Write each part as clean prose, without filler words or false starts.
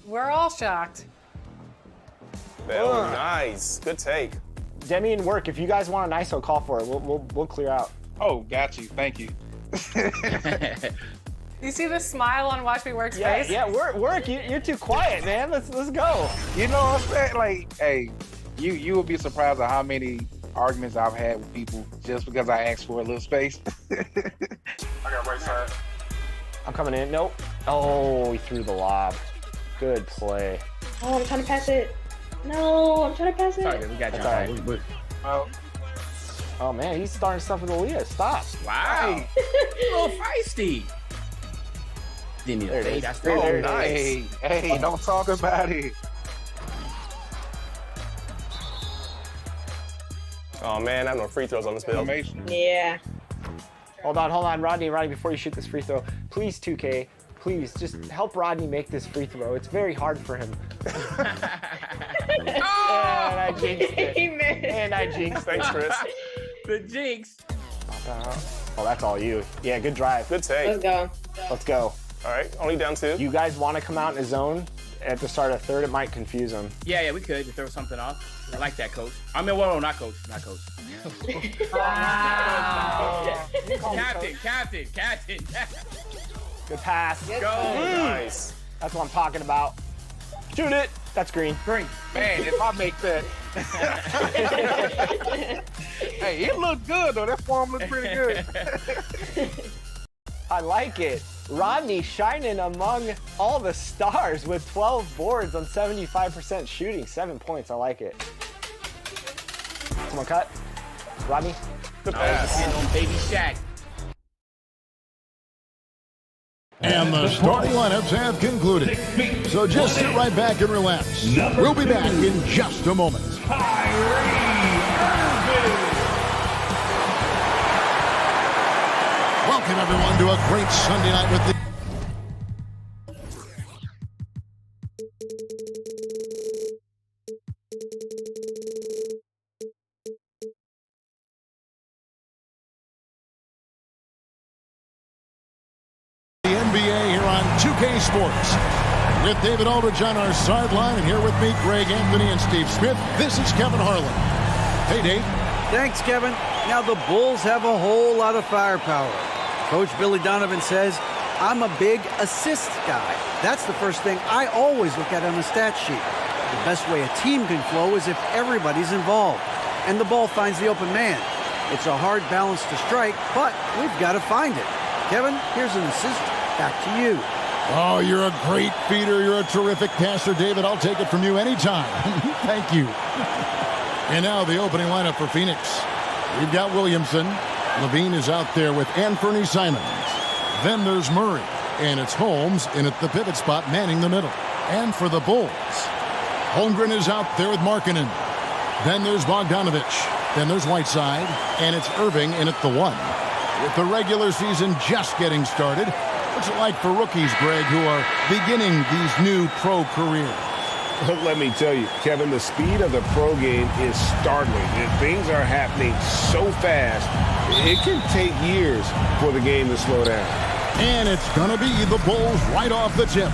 We're all shocked. Oh, nice. Good take. Demi and Work, if you guys want an ISO, call for it. We'll clear out. Oh, got you. Thank you. You see the smile on Watch Me Work's Yeah, face? yeah. Work. You're too quiet, man. Let's go. You know what I'm saying? Like, hey, you will be surprised at how many arguments I've had with people just because I asked for a little space. I got right side. I'm coming in. Nope. Oh, he threw the lob. Good play. Oh, I'm trying to pass it. No, I'm trying to pass it. Sorry, we got you. That's all right. Oh, Oh man, he's starting stuff with Aaliyah. Stop. Wow. A little feisty. Didn't There it is. That's There it is. hey, hey, don't talk about it. Oh, man, I have no free throws on this build. Yeah. Hold on, Rodney, before you shoot this free throw, please, 2K, please, just help Rodney make this free throw. It's very hard for him. And I jinxed it. Amen. And I jinxed it. Thanks, Chris. The jinx. Oh, that's all you. Yeah, good drive. Good take. Let's go. Let's go. All right, only down 2. You guys want to come out in a zone at the start of third? It might confuse them. Yeah, we could throw something off. I like that, coach. I mean, well, not coach. Wow. Captain. Good pass. Go. Nice. That's what I'm talking about. Shoot it. That's green. Green. Man, if I make that. Hey, it looked good, though. That form looked pretty good. I like it. Rodney shining among all the stars with 12 boards on 75% shooting. 7 points. I like it. Someone cut. Rodney. Good pass. On Baby Shaq. And the starting lineups have concluded. So just sit right back and relax. We'll be back in just a moment. Welcome everyone to a great Sunday night with the NBA here on 2K Sports. With David Aldridge on our sideline, and here with me, Greg Anthony and Steve Smith, this is Kevin Harlan. Hey, Dave. Thanks, Kevin. Now, the Bulls have a whole lot of firepower. Coach Billy Donovan says, I'm a big assist guy. That's the first thing I always look at on the stat sheet. The best way a team can flow is if everybody's involved and the ball finds the open man. It's a hard balance to strike, but we've got to find it. Kevin, here's an assist. Back to you. Oh, you're a great feeder. You're a terrific passer, David. I'll take it from you anytime. Thank you. And now the opening lineup for Phoenix. We've got Williamson. Levine is out there with Anthony Simons. Then there's Murray. And it's Holmes in at the pivot spot, manning the middle. And for the Bulls, Holmgren is out there with Markkanen. Then there's Bogdanovich. Then there's Whiteside. And it's Irving in at the 1. With the regular season just getting started, what's it like for rookies, Greg, who are beginning these new pro careers? Let me tell you, Kevin, the speed of the pro game is startling. And things are happening so fast, it can take years for the game to slow down. And it's going to be the Bulls right off the tip.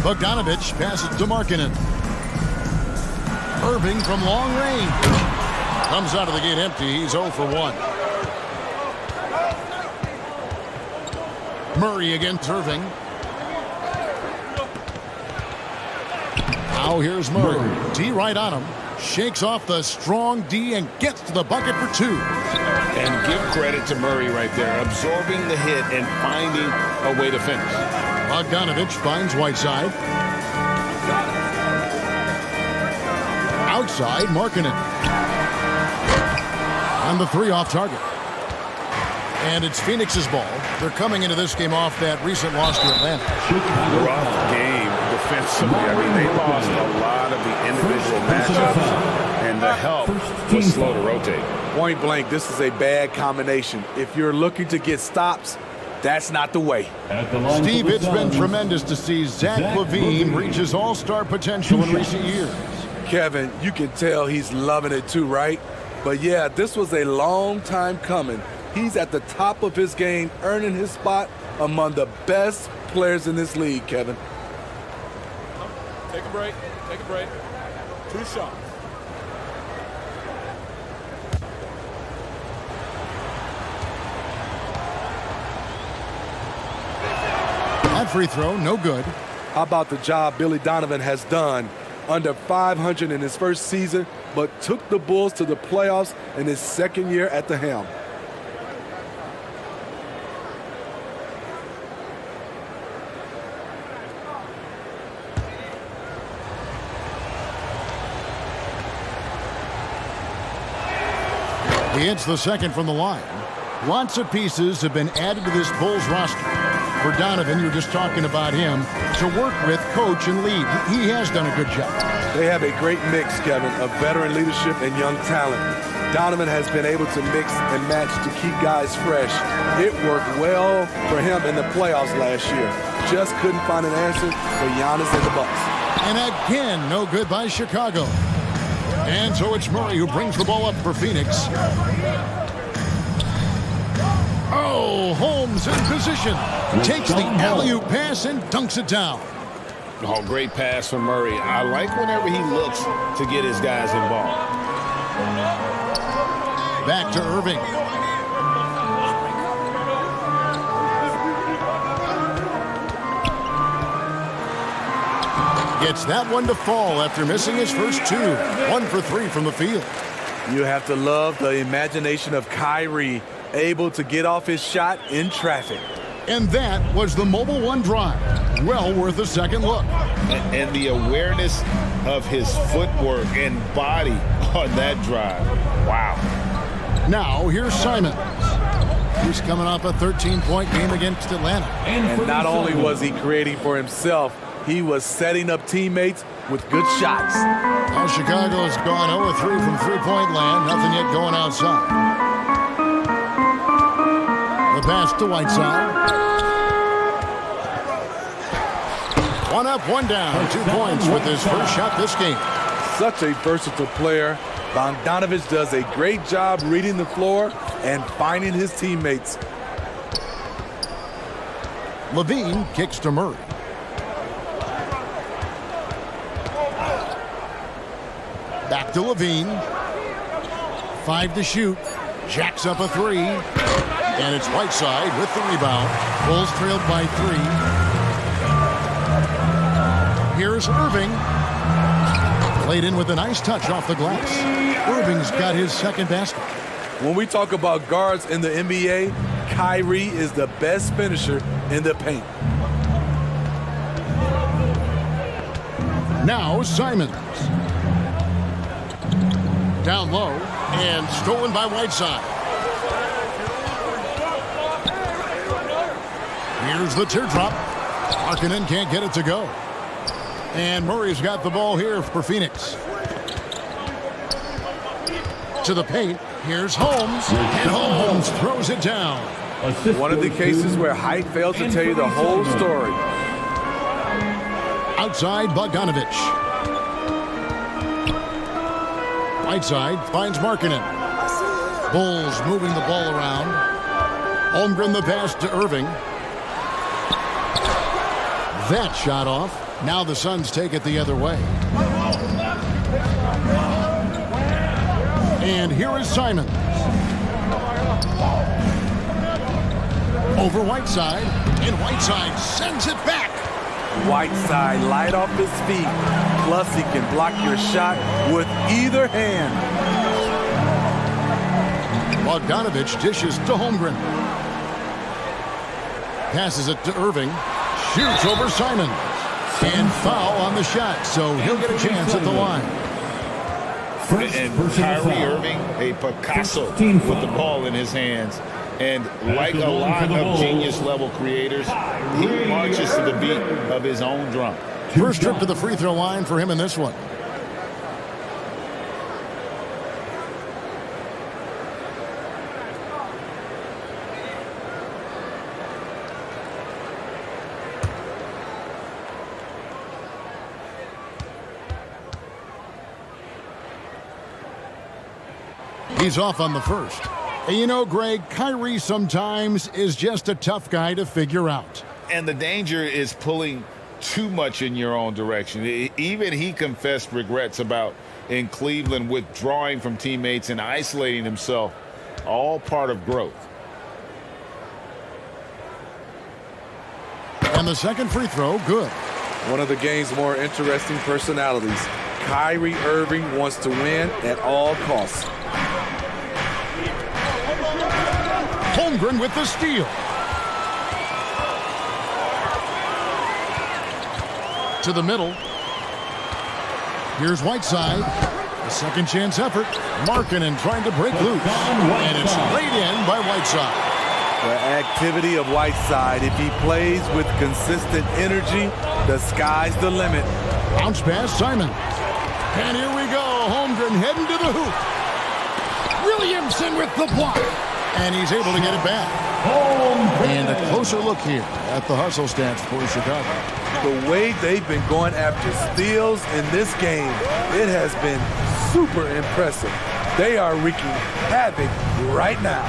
Bogdanovich passes to Markkanen. Irving from long range. Comes out of the gate empty. He's 0 for 1. Murray against Irving. Now here's Murray. D right on him. Shakes off the strong D and gets to the bucket for 2. And give credit to Murray right there, absorbing the hit and finding a way to finish. Bogdanovich finds Whiteside. Outside, Markkanen. On the 3 off target. And it's Phoenix's ball. They're coming into this game off that recent loss to Atlanta. Rough game defensively. I mean, they lost a lot of the individual matchups, and the help was slow to rotate. Point blank, this is a bad combination. If you're looking to get stops, that's not the way. Steve, it's been tremendous to see Zach LaVine reach his all-star potential in recent years. Kevin, you can tell he's loving it too, right? But yeah, this was a long time coming. He's at the top of his game, earning his spot among the best players in this league, Kevin. Take a break. Take a break. 2 shots. That free throw, no good. How about the job Billy Donovan has done? Under 500 in his first season, but took the Bulls to the playoffs in his second year at the helm. He hits the second from the line. Lots of pieces have been added to this Bulls roster. For Donovan, you're just talking about him, to work with, coach, and lead. He has done a good job. They have a great mix, Kevin, of veteran leadership and young talent. Donovan has been able to mix and match to keep guys fresh. It worked well for him in the playoffs last year. Just couldn't find an answer for Giannis and the Bucks. And again, no good by Chicago. And so it's Murray who brings the ball up for Phoenix. Oh, Holmes in position. Takes the alley-oop pass and dunks it down. Oh, great pass from Murray. I like whenever he looks to get his guys involved. Back to Irving. Gets that one to fall after missing his first 2. 1 for 3 from the field. You have to love the imagination of Kyrie, able to get off his shot in traffic. And that was the Mobile One drive. Well worth a second look. And the awareness of his footwork and body on that drive. Wow. Now here's Simons. He's coming off a 13-point game against Atlanta. And not only was he creating for himself, he was setting up teammates with good shots. Now Chicago has gone 0-3 from three-point land. Nothing yet going outside. The pass to Whiteside. 1 up, 1 down. 2 points with his first shot this game. Such a versatile player. Bogdanovich does a great job reading the floor and finding his teammates. Levine kicks to Murray. Back to Levine. 5 to shoot. Jacks up a 3. And it's Whiteside with the rebound. Bulls trailed by 3. Here's Irving. Played in with a nice touch off the glass. Irving's got his second basket. When we talk about guards in the NBA, Kyrie is the best finisher in the paint. Now Simons. Down low and stolen by Whiteside. Here's the teardrop. Markkanen can't get it to go. And Murray's got the ball here for Phoenix. To the paint. Here's Holmes. And Holmes throws it down. One of the cases where height fails to tell you the whole story. Outside Bogdanovich. Whiteside finds Markkanen. Bulls moving the ball around. Holmgren the pass to Irving. That shot off. Now the Suns take it the other way. And here is Simons. Over Whiteside. And Whiteside sends it back. Whiteside light off his feet. Plus he can block your shot with either hand. Bogdanovich dishes to Holmgren. Passes it to Irving. Shoots over Simons. And foul on the shot, so he'll get a chance at the line. And Kyrie Irving, a Picasso with the ball in his hands. And like a lot of genius-level creators, he marches to the beat of his own drum. First trip to the free throw line for him in this one. He's off on the first. And you know, Greg, Kyrie sometimes is just a tough guy to figure out. And the danger is pulling too much in your own direction. Even he confessed regrets about in Cleveland withdrawing from teammates and isolating himself. All part of growth. And the second free throw, good. One of the game's more interesting personalities. Kyrie Irving wants to win at all costs. Holmgren with the steal. To the middle. Here's Whiteside. A second chance effort. Markkanen trying to break loose. And it's laid in by Whiteside. The activity of Whiteside, if he plays with consistent energy, the sky's the limit. Bounce pass, Simon. And here we go. Holmgren heading to the hoop. Williamson with the block. And he's able to get it back. And a closer look here at the hustle stats for Chicago. The way they've been going after steals in this game, it has been super impressive. They are wreaking havoc right now.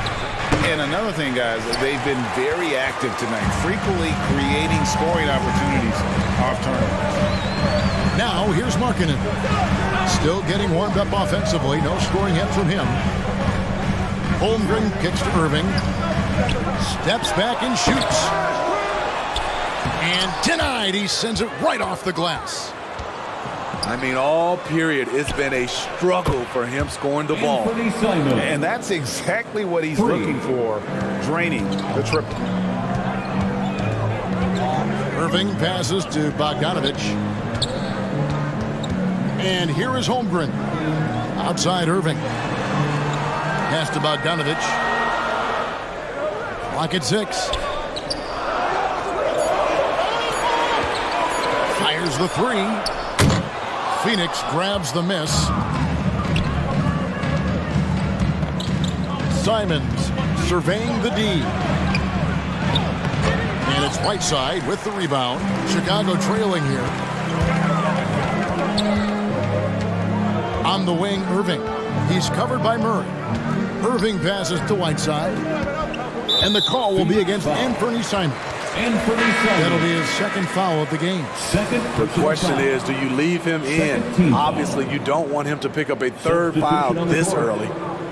And another thing, guys, they've been very active tonight, frequently creating scoring opportunities off turnovers. Now, here's Markkanen. Still getting warmed up offensively. No scoring yet from him. Holmgren kicks to Irving. Steps back and shoots. And denied. He sends it right off the glass. I mean, all period, it's been a struggle for him scoring the ball. And that's exactly what he's looking for, draining the triple. Irving passes to Bogdanovich. And here is Holmgren. Outside Irving. Pass to Bogdanovich. Clock at 6. Fires the 3. Phoenix grabs the miss. Simons surveying the D. And it's Whiteside with the rebound. Chicago trailing here. On the wing, Irving. He's covered by Murray. Irving passes to Whiteside. And the call will be against Anthony Simons. That'll be his second foul of the game. The question is, do you leave him in? Obviously, you don't want him to pick up a third foul this early.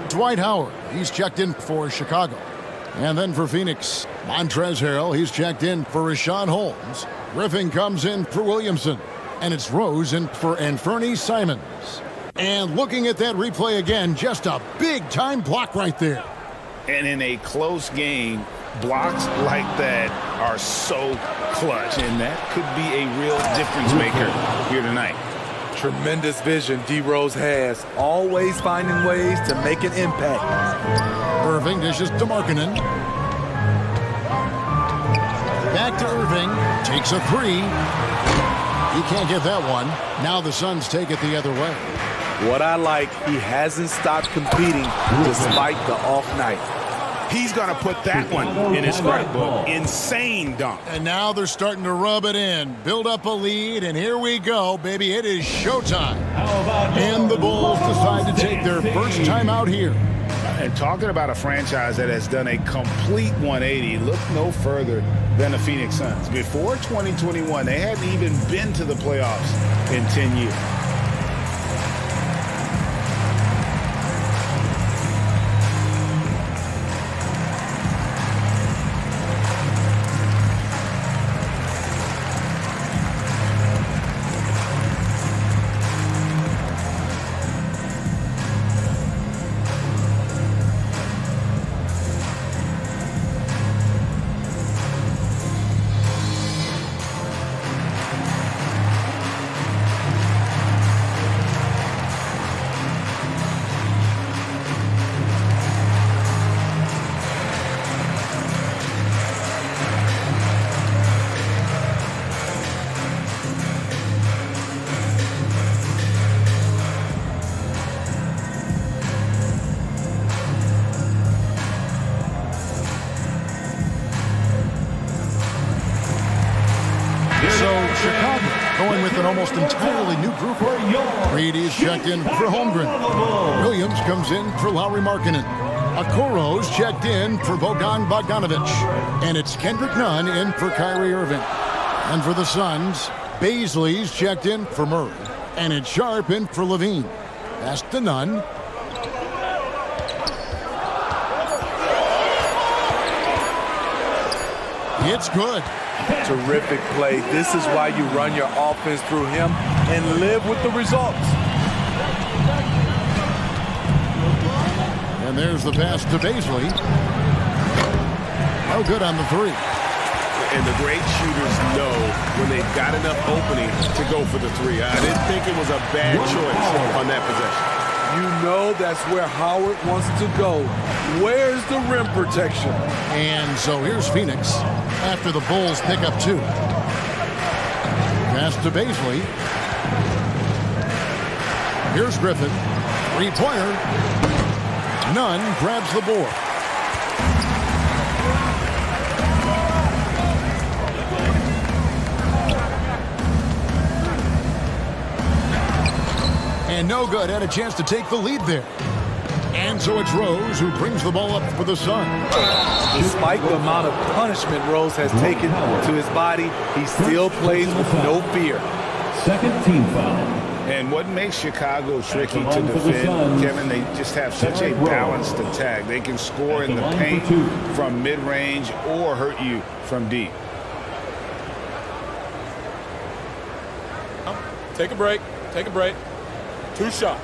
Dwight Howard, he's checked in for Chicago. And then for Phoenix, Montrezl Harrell, he's checked in for Rashawn Holmes. Griffin comes in for Williamson. And it's Rose in for Anthony Simons. And looking at that replay again, just a big-time block right there. And in a close game, blocks like that are so clutch, and that could be a real difference maker here tonight. Tremendous vision D-Rose has, always finding ways to make an impact. Irving dishes to Markkanen. Back to Irving, takes a 3. He can't get that one. Now the Suns take it the other way. What I like, he hasn't stopped competing despite the off night. He's going to put that one in his scrapbook. Insane dunk. And now they're starting to rub it in, build up a lead, and here we go, baby. It is showtime. And the Bulls decide to take their first time out here. And talking about a franchise that has done a complete 180, look no further than the Phoenix Suns. Before 2021, they hadn't even been to the playoffs in 10 years. Going with an almost entirely new group. Reedy's checked in for Holmgren. Williams comes in for Lauri Markkanen. Okoro's checked in for Bogdanovich. And it's Kendrick Nunn in for Kyrie Irving. And for the Suns, Baisley's checked in for Murray. And it's Sharp in for Levine. Pass to Nunn. It's good. Terrific play. This is why you run your offense through him and live with the results. And there's the pass to Baisley. No good on the three. And the great shooters know when they've got enough opening to go for the three. I didn't think it was a bad choice on that possession. You know that's where Howard wants to go. Where's the rim protection? And so here's Phoenix after the Bulls pick up 2. Pass to Baisley. Here's Griffin. 3-pointer. Nunn grabs the board. And no good. Had a chance to take the lead there. And so it's Rose who brings the ball up for the Suns. Despite the amount of punishment Rose has taken to his body, he still plays with no fear. Second team foul. And what makes Chicago tricky to defend, Kevin, they just have such a balanced attack. They can score in the paint from mid-range or hurt you from deep. Take a break. Take a break. 2 shots.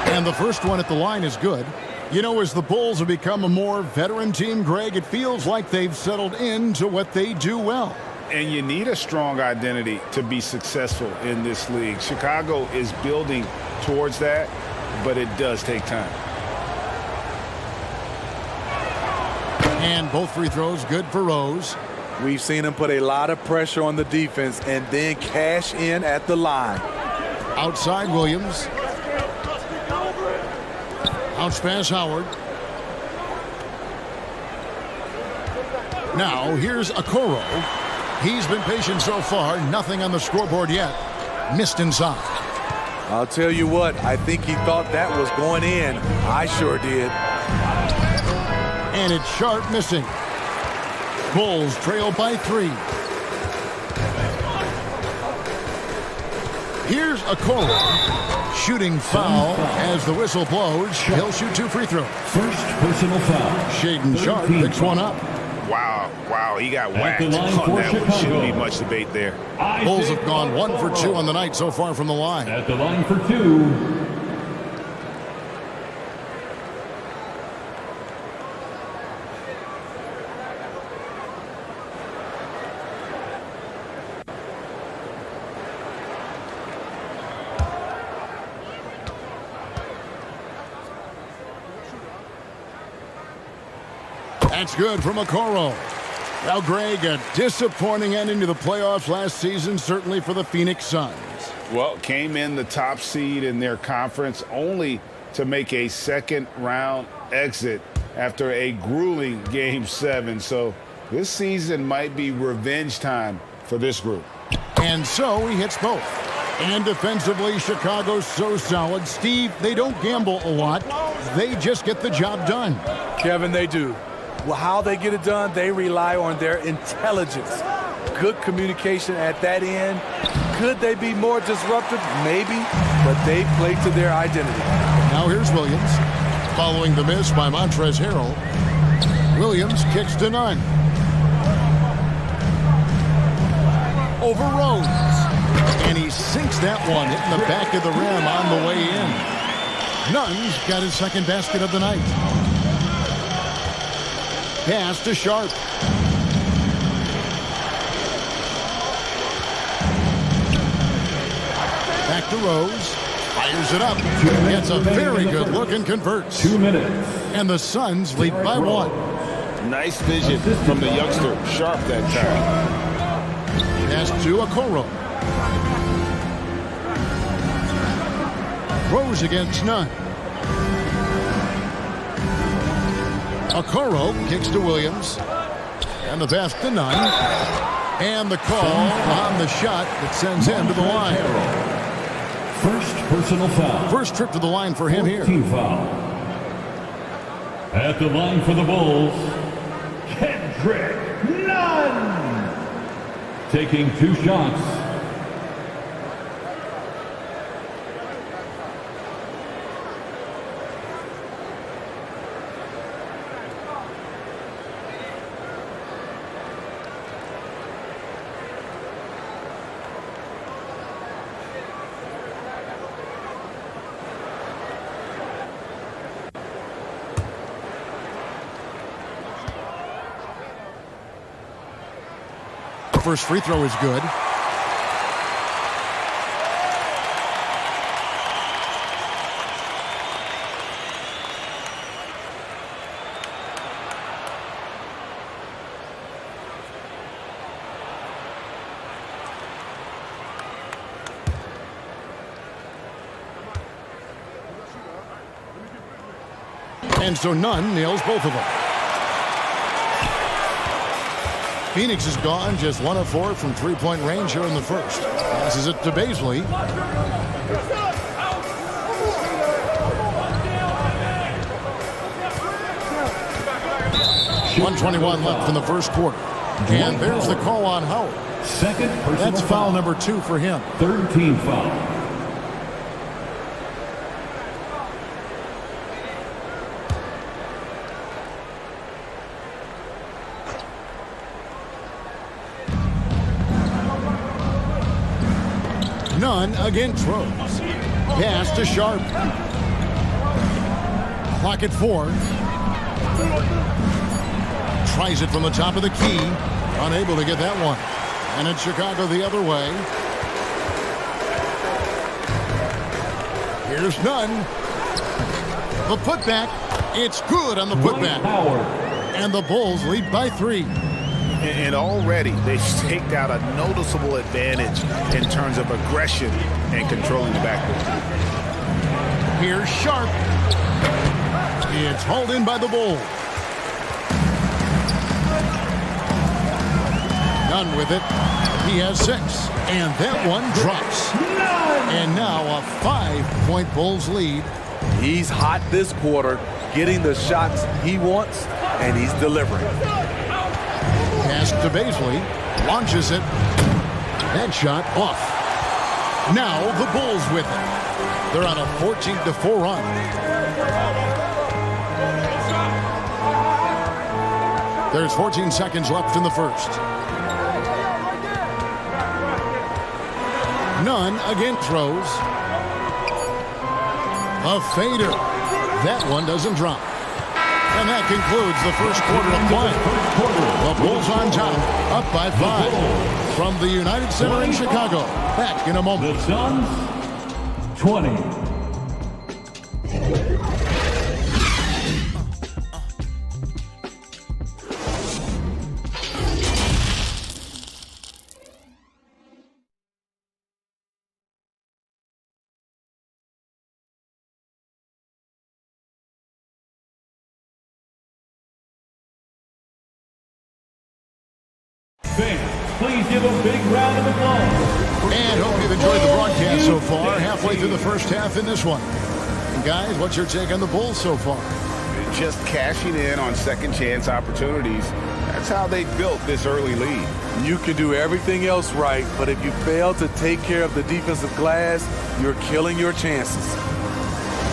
And the first one at the line is good. You know, as the Bulls have become a more veteran team, Greg, it feels like they've settled into what they do well. And you need a strong identity to be successful in this league. Chicago is building towards that, but it does take time. And both free throws good for Rose. We've seen him put a lot of pressure on the defense and then cash in at the line. Outside Williams. Bounce pass Howard. Now here's Okoro. He's been patient so far. Nothing on the scoreboard yet. Missed inside. I'll tell you what, I think he thought that was going in. I sure did. And it's Sharp missing. Bulls trail by 3. Here's Okoro. Shooting foul as the whistle blows. He'll shoot 2 free throws. First personal foul. Shaden Sharp picks one up. Wow, he got whacked on that one. Shouldn't be much debate there. Bulls have gone 1 for 2 on the night so far from the line. At the line for 2. That's good from Okoro. Now, Greg, a disappointing ending to the playoffs last season, certainly for the Phoenix Suns. Well, came in the top seed in their conference only to make a second-round exit after a grueling Game 7. So this season might be revenge time for this group. And so he hits both. And defensively, Chicago's so solid. Steve, they don't gamble a lot. They just get the job done. Kevin, they do. Well, how they get it done, they rely on their intelligence. Good communication at that end. Could they be more disruptive? Maybe, but they play to their identity. Now here's Williams. Following the miss by Montrezl Harrell. Williams kicks to Nunn. Over Rose. And he sinks that one, hitting the back of the rim on the way in. Nunn's got his second basket of the night. Pass to Sharp. Back to Rose. Fires it up. Gets a very good look and converts. 2 minutes. And the Suns lead by 1. Nice vision from the youngster. Sharp that time. Pass to Okoro. Rose against Nunn. Okoro kicks to Williams. And the pass to Nunn. And the call on the shot that sends him to the line. First personal foul. First trip to the line for him here. Team foul. At the line for the Bulls, Kendrick Nunn. Taking 2 shots. First free throw is good. And so Nunn nails both of them. Phoenix is gone, just 1 of 4 from three-point range here in the first. Passes it to Baisley. .121 left in the first quarter. And there's the call on Howard. Second personal That's foul number 2 for him. Third team foul. Nunn again throws. Pass to Sharp. Clock at 4. Tries it from the top of the key. Unable to get that one. And it's Chicago the other way. Here's Nunn. The putback. It's good on the putback. And the Bulls lead by 3. And already they've staked out a noticeable advantage in terms of aggression and controlling the backcourt. Here's Sharp. It's hauled in by the Bulls. Nunn with it. He has 6. And that one drops. And now a 5-point Bulls lead. He's hot this quarter, getting the shots he wants, and he's delivering. Pass to Baisley. Launches it. That shot off. Now the Bulls with it. They're on a 14-4 run. There's 14 seconds left in the first. Nunn again throws. A fader. That one doesn't drop. And that concludes the first quarter of play. The Bulls on top, up by 5. From the United Center in Chicago. Back in a moment. The Suns, 20. Please give a big round of applause. And hope you've enjoyed the broadcast so far. Halfway through the first half in this one. And guys, what's your take on the Bulls so far? Just cashing in on second chance opportunities. That's how they built this early lead. You can do everything else right, but if you fail to take care of the defensive glass, you're killing your chances.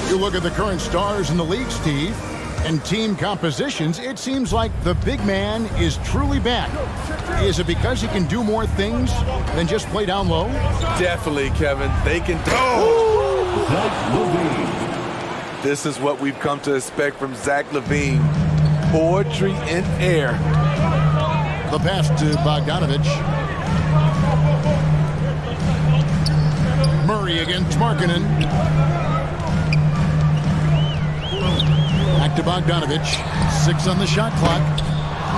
You look at the current stars in the league, Steve, and team compositions, it seems like the big man is truly back. Is it because he can do more things than just play down low? Definitely, Kevin. They can. This is what we've come to expect from Zach LaVine. Poetry in air. The pass to Bogdanovich. Murray against Markkanen. Back to Bogdanovich. 6 on the shot clock.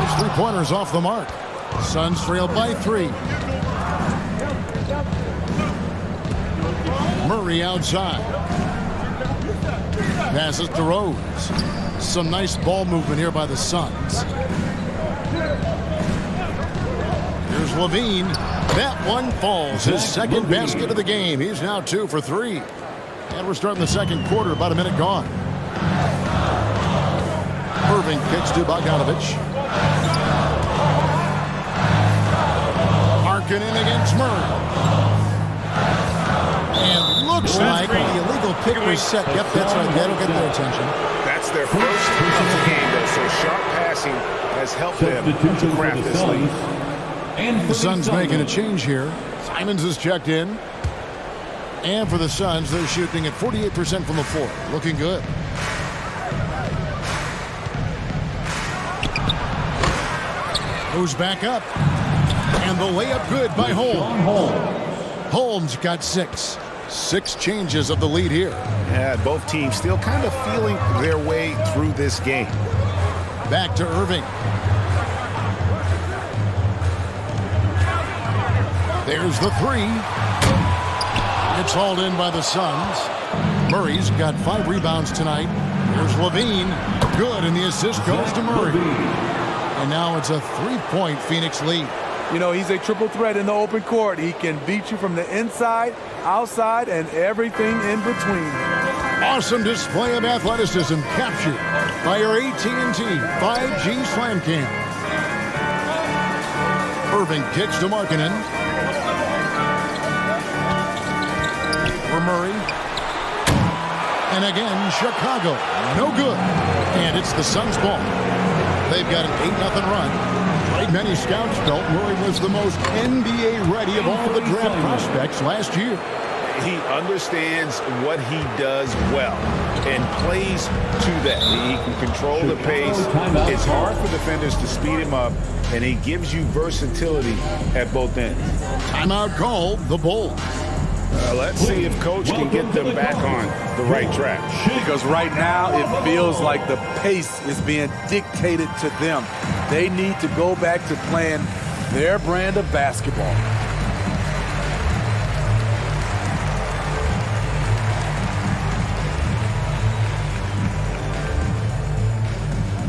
His three-pointers off the mark. Suns trail by 3. Murray outside. Passes to Rose. Some nice ball movement here by the Suns. Here's Levine. That one falls. His second basket of the game. He's now 2 for 3. And we're starting the second quarter. About a minute gone. Irving kicks to Bogdanovich. Markkanen against Murray. And looks like the illegal pick was set. Yep, that's right. That'll get their attention. That's their first of the game, though, so sharp passing has helped them to craft this lead. The Suns making a change here. Simons is checked in. And for the Suns, they're shooting at 48% from the floor. Looking good. Goes back up. And the layup good by Holmes. Holmes got 6. 6 changes of the lead here. Yeah, both teams still kind of feeling their way through this game. Back to Irving. There's the 3. It's hauled in by the Suns. Murray's got 5 rebounds tonight. Here's Levine. Good, and the assist goes to Murray. And now it's a 3-point Phoenix lead. You know, he's a triple threat in the open court. He can beat you from the inside, outside, and everything in between. Awesome display of athleticism captured by your AT&T 5G Slam Cam. Irving kicks to Markkanen. For Murray. And again, Chicago. No good. And it's the Suns' ball. They've got an 8-0 run. Like many scouts felt, Murray was the most NBA-ready of all the draft prospects last year. He understands what he does well and plays to that. He can control the pace. It's hard for defenders to speed him up, and he gives you versatility at both ends. Timeout called, the Bulls. Let's see if Coach can get them back on the right track. Because right now it feels like the pace is being dictated to them. They need to go back to playing their brand of basketball.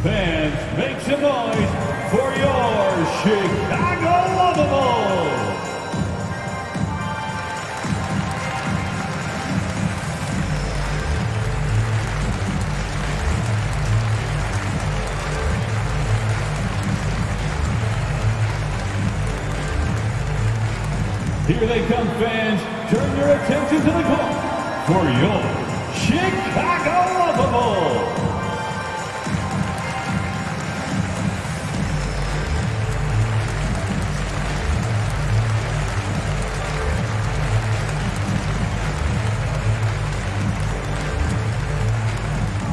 Fans, make some noise for your Chicago Lovables. Here they come, fans. Turn your attention to the court for your Chicago Lovables.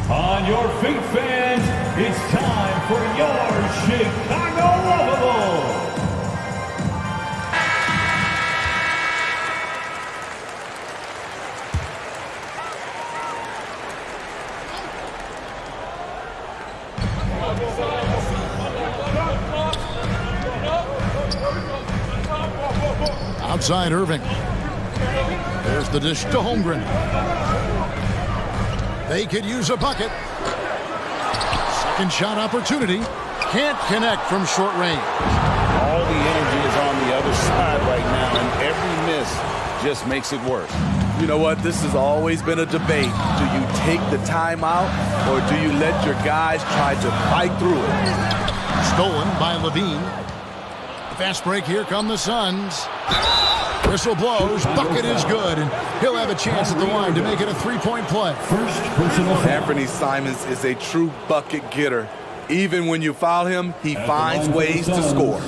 On your feet, fans, it's time for your Chicago Lovables. Outside Irving. There's the dish to Holmgren. They could use a bucket. Second shot opportunity. Can't connect from short range. All the energy is on the other side right now, and every miss just makes it worse. You know what? This has always been a debate. Do you take the timeout, or do you let your guys try to fight through it? Stolen by Levine. Fast break, here come the Suns. Whistle blows, bucket is good, and he'll have a chance at the line to make it a 3-point play. First personal foul. Anthony Simons is a true bucket getter. Even when you foul him, he finds ways to score.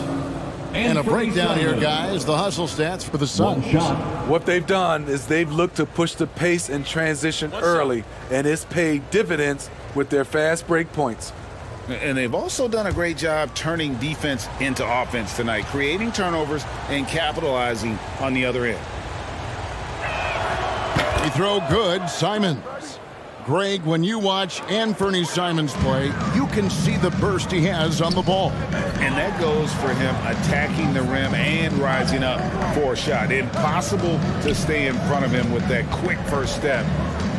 And a breakdown here, guys. The hustle stats for the Suns. What they've done is they've looked to push the pace and transition early, and it's paid dividends with their fast break points. And they've also done a great job turning defense into offense tonight, creating turnovers and capitalizing on the other end. He throw good, Simons. Greg, when you watch Anthony Simons play, you can see the burst he has on the ball. And that goes for him attacking the rim and rising up for a shot. Impossible to stay in front of him with that quick first step.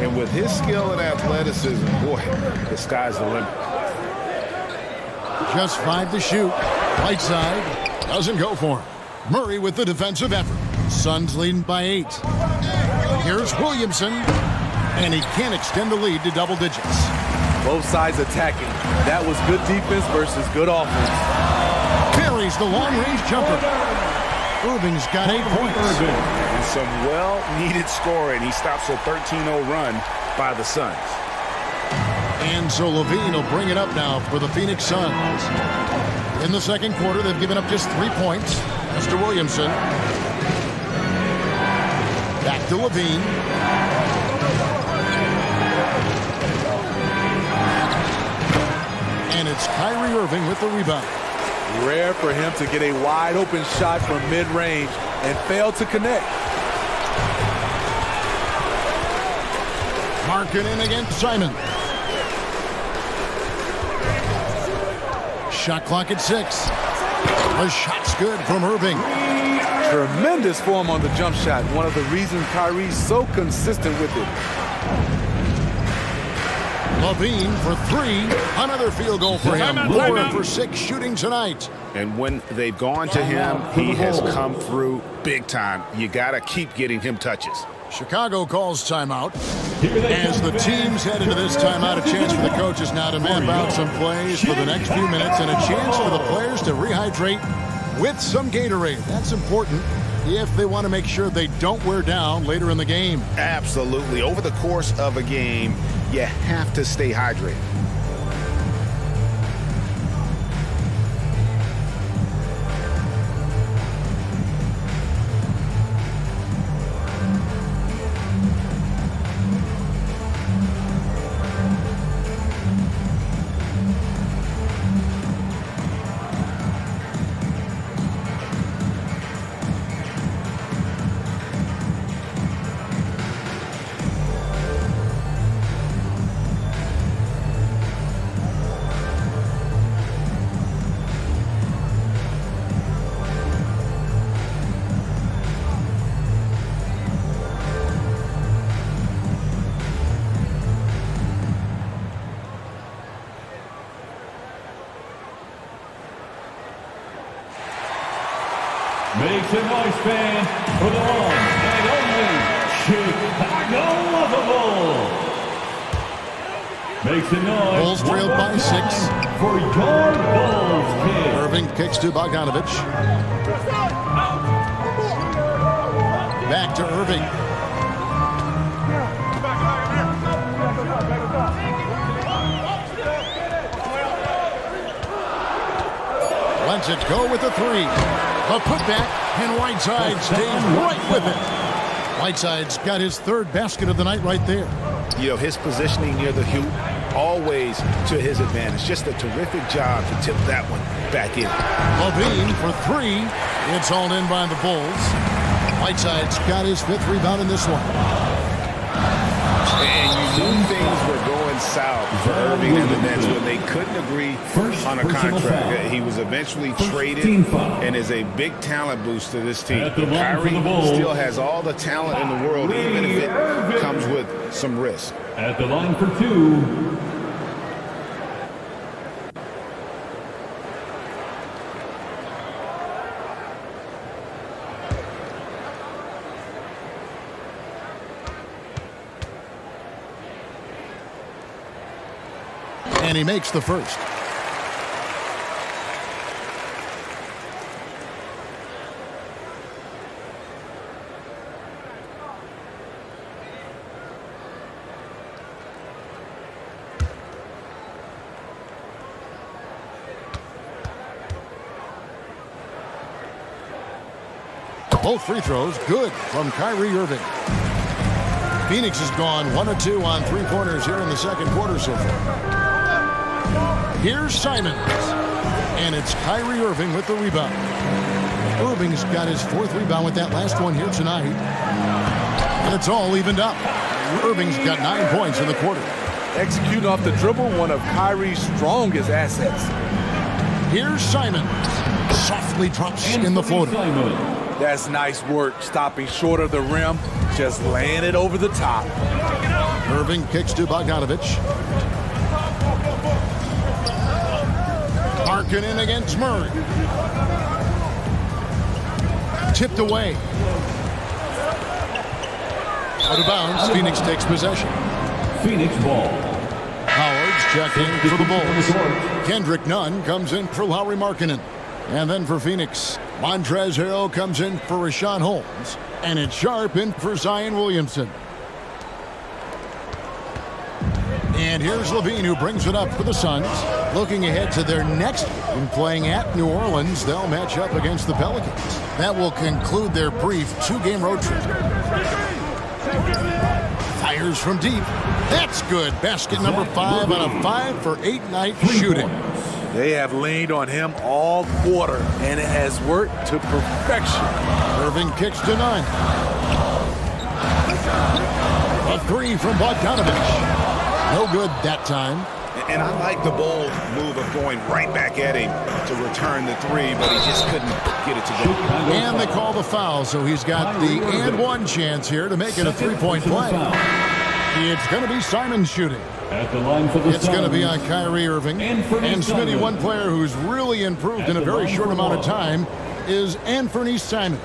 And with his skill and athleticism, boy, the sky's the limit. Just 5 to shoot. Right side doesn't go for him. Murray with the defensive effort. Suns leading by 8. Here's Williamson, and he can't extend the lead to double digits. Both sides attacking. That was good defense versus good offense. Carries the long-range jumper. Irving's got 8 points. And some well-needed scoring. He stops a 13-0 run by the Suns. And so Levine will bring it up now for the Phoenix Suns. In the second quarter, they've given up just 3 points. Mr. Williamson. Back to Levine. And it's Kyrie Irving with the rebound. Rare for him to get a wide open shot from mid-range and fail to connect. Marking in against Simon. Shot clock at 6. The shot's good from Irving. Tremendous form on the jump shot. One of the reasons Kyrie's so consistent with it. Levine for 3. Another field goal for him. Lower for 6 shooting tonight. And when they've gone to him, he has come through big time. You got to keep getting him touches. Chicago calls timeout. As the teams head into this timeout, a chance for the coaches now to map out some plays for the next few minutes and a chance for the players to rehydrate with some Gatorade. That's important if they want to make sure they don't wear down later in the game. Absolutely. Over the course of a game, you have to stay hydrated. Make some noise, fans, for the one and only Chicago Lovable. Make some noise. Bulls trailed by 6. For your Bulls, kid. Irving kicks to Bogdanovich. Back to Irving. Lets it go with a 3. A putback, and Whiteside stays right with it. Whiteside's got his 3rd basket of the night right there. You know, his positioning near the hoop, always to his advantage. Just a terrific job to tip that one back in. Levine for 3. It's hauled in by the Bulls. Whiteside's got his 5th rebound in this one. And you knew things were going south for Irving and the Nets when they couldn't agree on a contract. He was eventually traded and is a big talent boost to this team. Kyrie still has all the talent in the world, even if it comes with some risk. At the line for 2. And he makes the first. Both free throws good from Kyrie Irving. Phoenix has gone 1 of 2 on 3-pointers here in the second quarter so far. Here's Simons, and it's Kyrie Irving with the rebound. Irving's got his 4th rebound with that last one here tonight. And it's all evened up. Irving's got 9 points in the quarter. Executing off the dribble, one of Kyrie's strongest assets. Here's Simons. Softly drops in the floater. That's nice work, stopping short of the rim, just laying it over the top. Irving kicks to Bogdanovich. Marking in against Murray. tipped away. Out of bounds, Phoenix takes possession. Phoenix ball. Howard's checked in for the Bulls. Kendrick Nunn comes in for Lauri Markkanen. And then for Phoenix, Montrezl Harrell comes in for Rashawn Holmes. And it's Sharp in for Zion Williamson. And here's Levine, who brings it up for the Suns. Looking ahead to their next game, playing at New Orleans, they'll match up against the Pelicans. That will conclude their brief 2-game road trip. Fires from deep. That's good. Basket number 5 on a 5-for-8 night shooting. They have leaned on him all quarter, and it has worked to perfection. Irving kicks to Nunn. A 3 from Bogdanovich. No good that time. And I like the bold move of going right back at him to return the 3, but he just couldn't get it to go. And they call the foul, so he's got the and one chance here to make it a 3-point play. It's going to be Simon shooting. At the line for the It's going to be on Kyrie Irving. And Smitty, one player who's really improved in a very short amount of time is Anthony Simons.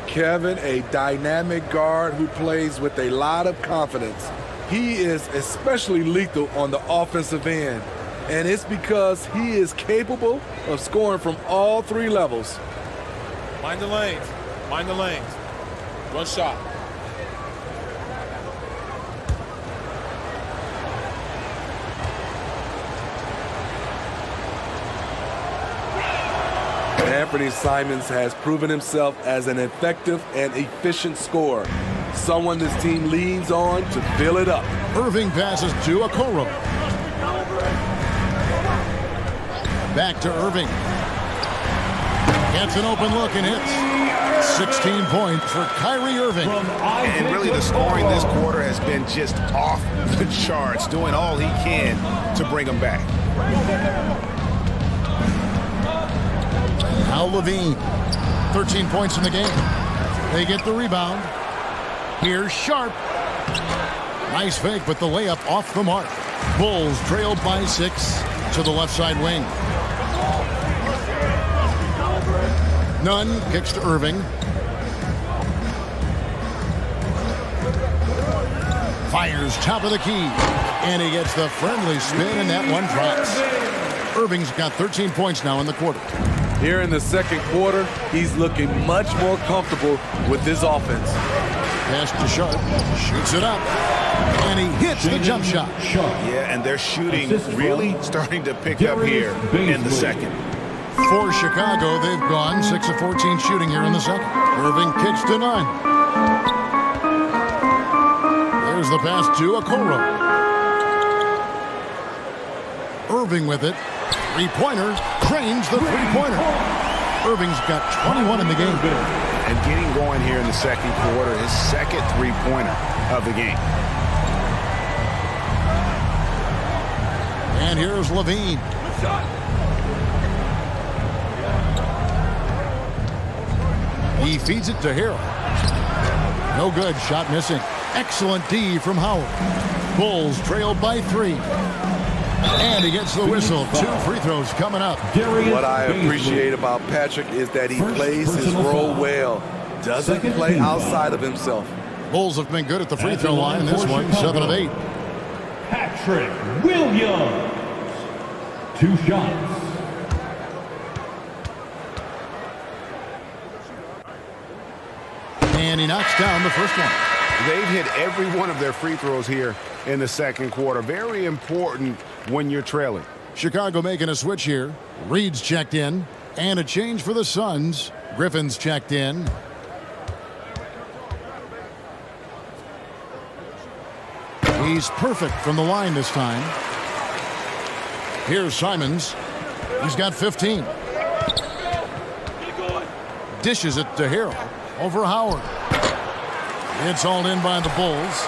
Kevin, a dynamic guard who plays with a lot of confidence. He is especially lethal on the offensive end, and it's because he is capable of scoring from all 3 levels. Mind the lanes. Mind the lanes. One shot. Anthony Simons has proven himself as an effective and efficient scorer. Someone this team leans on to fill it up. Irving passes to Okoro. Back to Irving. Gets an open look and hits. 16 points for Kyrie Irving. And really the scoring this quarter has been just off the charts, doing all he can to bring them back. Now Levine. 13 points in the game. They get the rebound. Here's Sharp. Nice fake, but the layup off the mark. Bulls trailed by 6 to the left side wing. Nunn kicks to Irving. Fires top of the key. And he gets the friendly spin, and that one drops. Irving's got 13 points now in the quarter. Here in the second quarter, he's looking much more comfortable with this offense. Pass to Sharp. Shoots it up. And he hits the jump shot. Yeah, and their shooting really starting to pick up here in the second. For Chicago, they've gone 6 of 14 shooting here in the second. Irving kicks to Nunn. There's the pass to Okoro. Irving with it. Three-pointer. Cranes the three-pointer. Irving's got 21 in the game. And getting going here in the second quarter, his second three-pointer of the game. And here's Levine. He feeds it to Harrell. No good. Shot missing. Excellent D from Howard. Bulls trailed by 3. And he gets the whistle. 2 free throws coming up. What I appreciate about Patrick is that he plays his role well. Doesn't play outside of himself. Bulls have been good at the free throw line in this one. 7 of 8. Patrick Williams. 2 shots. And he knocks down the first one. They've hit every one of their free throws here in the second quarter. Very important when you're trailing. Chicago making a switch here. Reed's checked in. And a change for the Suns. Griffin's checked in. He's perfect from the line this time. Here's Simons. He's got 15. Dishes it to Harrell. Over Howard. It's hauled in by the Bulls.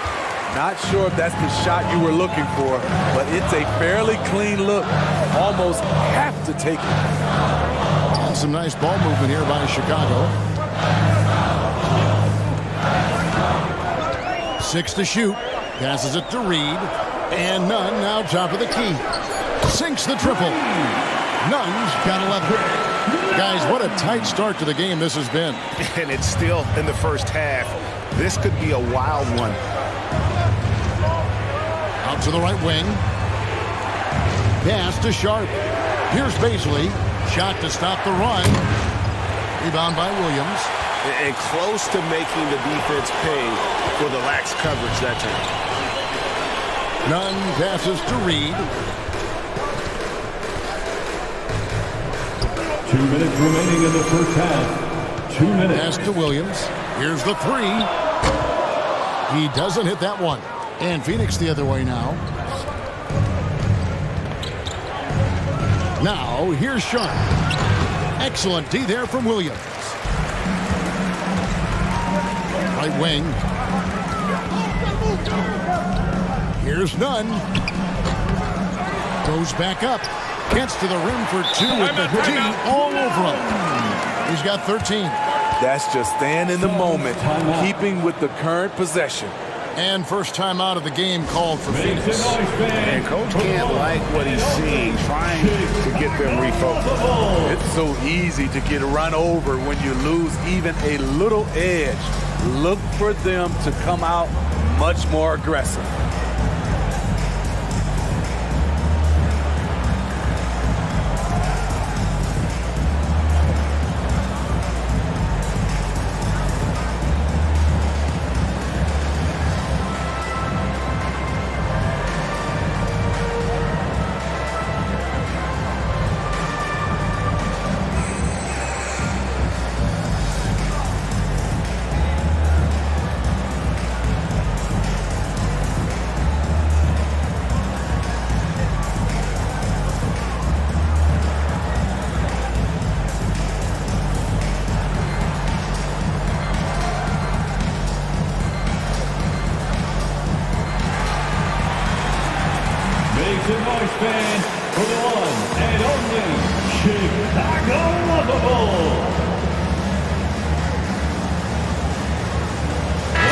Not sure if that's the shot you were looking for, but it's a fairly clean look. Almost have to take it. And some nice ball movement here by Chicago. 6 to shoot. Passes it to Reed. And Nunn now top of the key. Sinks the triple. Nunn's got 11. Guys, what a tight start to the game this has been. And it's still in the first half. This could be a wild one. Out to the right wing. Pass to Sharp. Here's Baisley. Shot to stop the run. Rebound by Williams. And close to making the defense pay for the lax coverage that time. Nunn passes to Reed. 2 minutes remaining in the first half. 2 minutes. Pass to Williams. Here's the three. He doesn't hit that one. And Phoenix the other way now. Now, here's Sharp. Excellent D there from Williams. Right wing. Here's Nunn. Goes back up. Gets to the rim for two with the D all over him. He's got 13. That's just staying in the moment, keeping with the current possession. And first time out of the game called for Phoenix. And Coach can't like what he's seeing, trying to get them refocused. It's so easy to get run over when you lose even a little edge. Look for them to come out much more aggressive.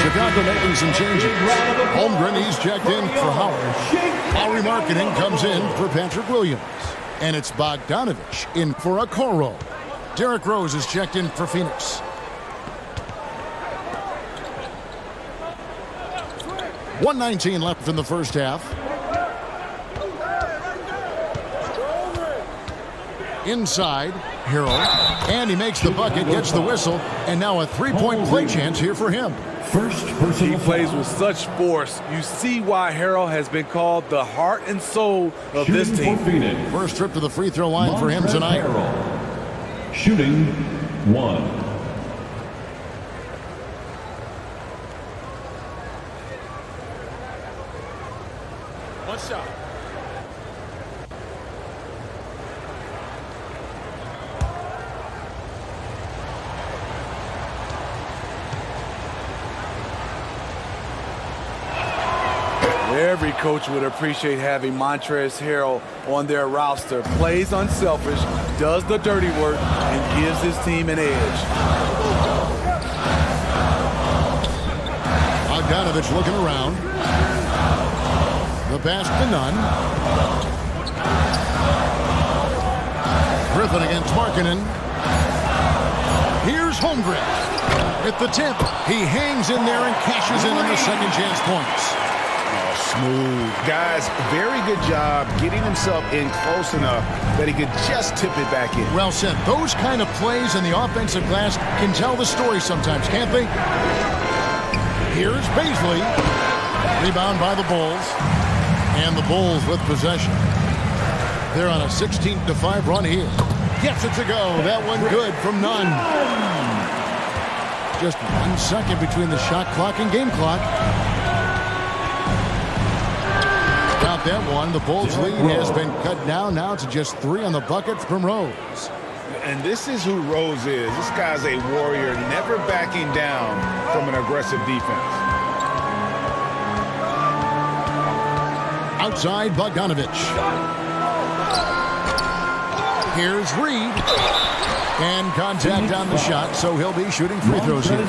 Chicago making some changes. Holmgren, he's checked in for Howard. Lowry Marketing comes in for Patrick Williams. And it's Bogdanovich in for Okoro. Derrick Rose is checked in for Phoenix. .119 left in the first half. Inside, Harrell. And he makes the bucket, gets the whistle, and now a three-point play chance here for him. He plays with such force. You see why Harrell has been called the heart and soul of this team. First trip to the free throw line for him tonight. Shooting one. One shot. Every coach would appreciate having Montrezl Harrell on their roster. Plays unselfish, does the dirty work, and gives his team an edge. Bogdanovich looking around. The pass to Nunn. Griffin against Markkanen. Here's Holmgren. At the tip, he hangs in there and cashes in on the second chance points. Smooth. Guys, very good job getting himself in close enough that he could just tip it back in. Well said. Those kind of plays in the offensive glass can tell the story sometimes, can't they? Here's Baisley. Rebound by the Bulls. And the Bulls with possession. They're on a 16-5 run here. Gets it to go. That one good from Nunn. Just 1 second between the shot clock and game clock. Got that one. The Bulls' lead has been cut down now to just 3 on the bucket from Rose. And this is who Rose is. This guy's a warrior, never backing down from an aggressive defense. Outside, Bogdanovich. Here's Reed. And contact on the shot, so he'll be shooting free throws here.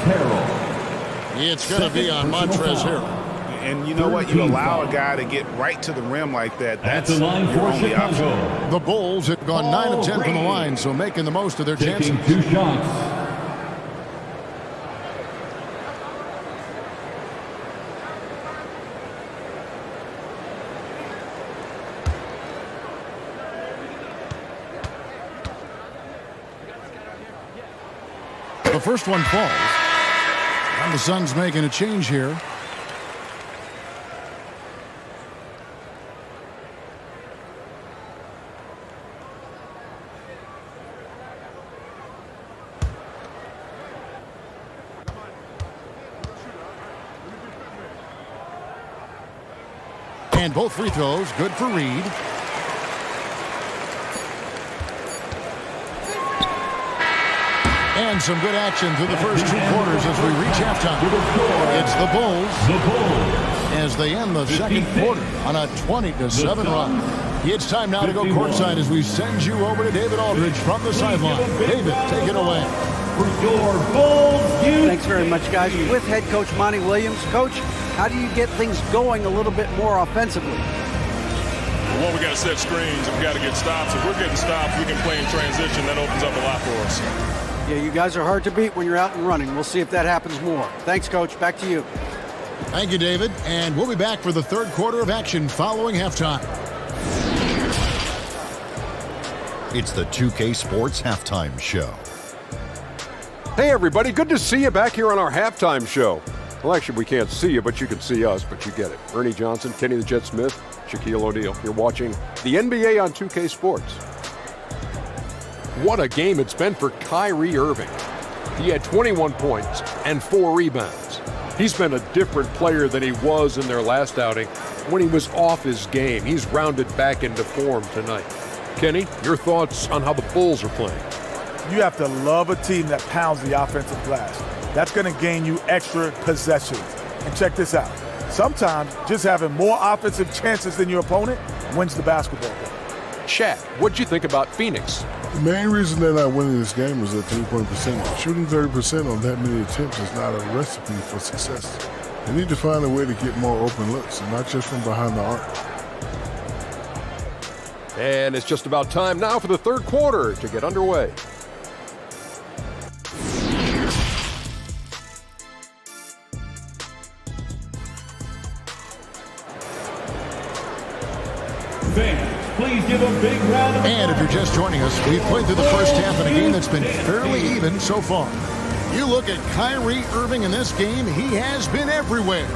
It's going to be on Montrezl Harrell. And you know what? You allow a guy to get right to the rim like that. That's the line your for only option. Chicago. The Bulls have gone 9 of 10 from the line, so making the most of their chances. Taking 2 shots. The first one falls. And the Suns making a change here. And both free throws good for Reed. And some good action through the first 2 quarters as we reach halftime. It's the Bulls as they end the second quarter on a 20-7 run. It's time now to go courtside as we send you over to David Aldridge from the sideline. David, take it away. Thanks very much, guys. With head coach Monty Williams. Coach, how do you get things going a little bit more offensively? Well, we got to set screens and we got to get stops. If we're getting stops, we can play in transition. That opens up a lot for us. Yeah, you guys are hard to beat when you're out and running. We'll see if that happens more. Thanks, Coach. Back to you. Thank you, David. And we'll be back for the third quarter of action following halftime. It's the 2K Sports Halftime Show. Hey, everybody. Good to see you back here on our halftime show. Well, actually, we can't see you, but you can see us, but you get it. Ernie Johnson, Kenny the Jet Smith, Shaquille O'Neal. You're watching the NBA on 2K Sports. What a game it's been for Kyrie Irving. He had 21 points and 4 rebounds. He's been a different player than he was in their last outing when he was off his game. He's rounded back into form tonight. Kenny, your thoughts on how the Bulls are playing? You have to love a team that pounds the offensive glass. That's going to gain you extra possessions. And check this out. Sometimes just having more offensive chances than your opponent wins the basketball game. Shaq, what'd you think about Phoenix? The main reason they're not winning this game is their three-point percentage. Shooting 30% on that many attempts is not a recipe for success. They need to find a way to get more open looks, and not just from behind the arc. And it's just about time now for the third quarter to get underway. Please give a big round of applause. And if you're just joining us, we've played through the first half in a game that's been fairly even so far. You look at Kyrie Irving in this game, he has been everywhere.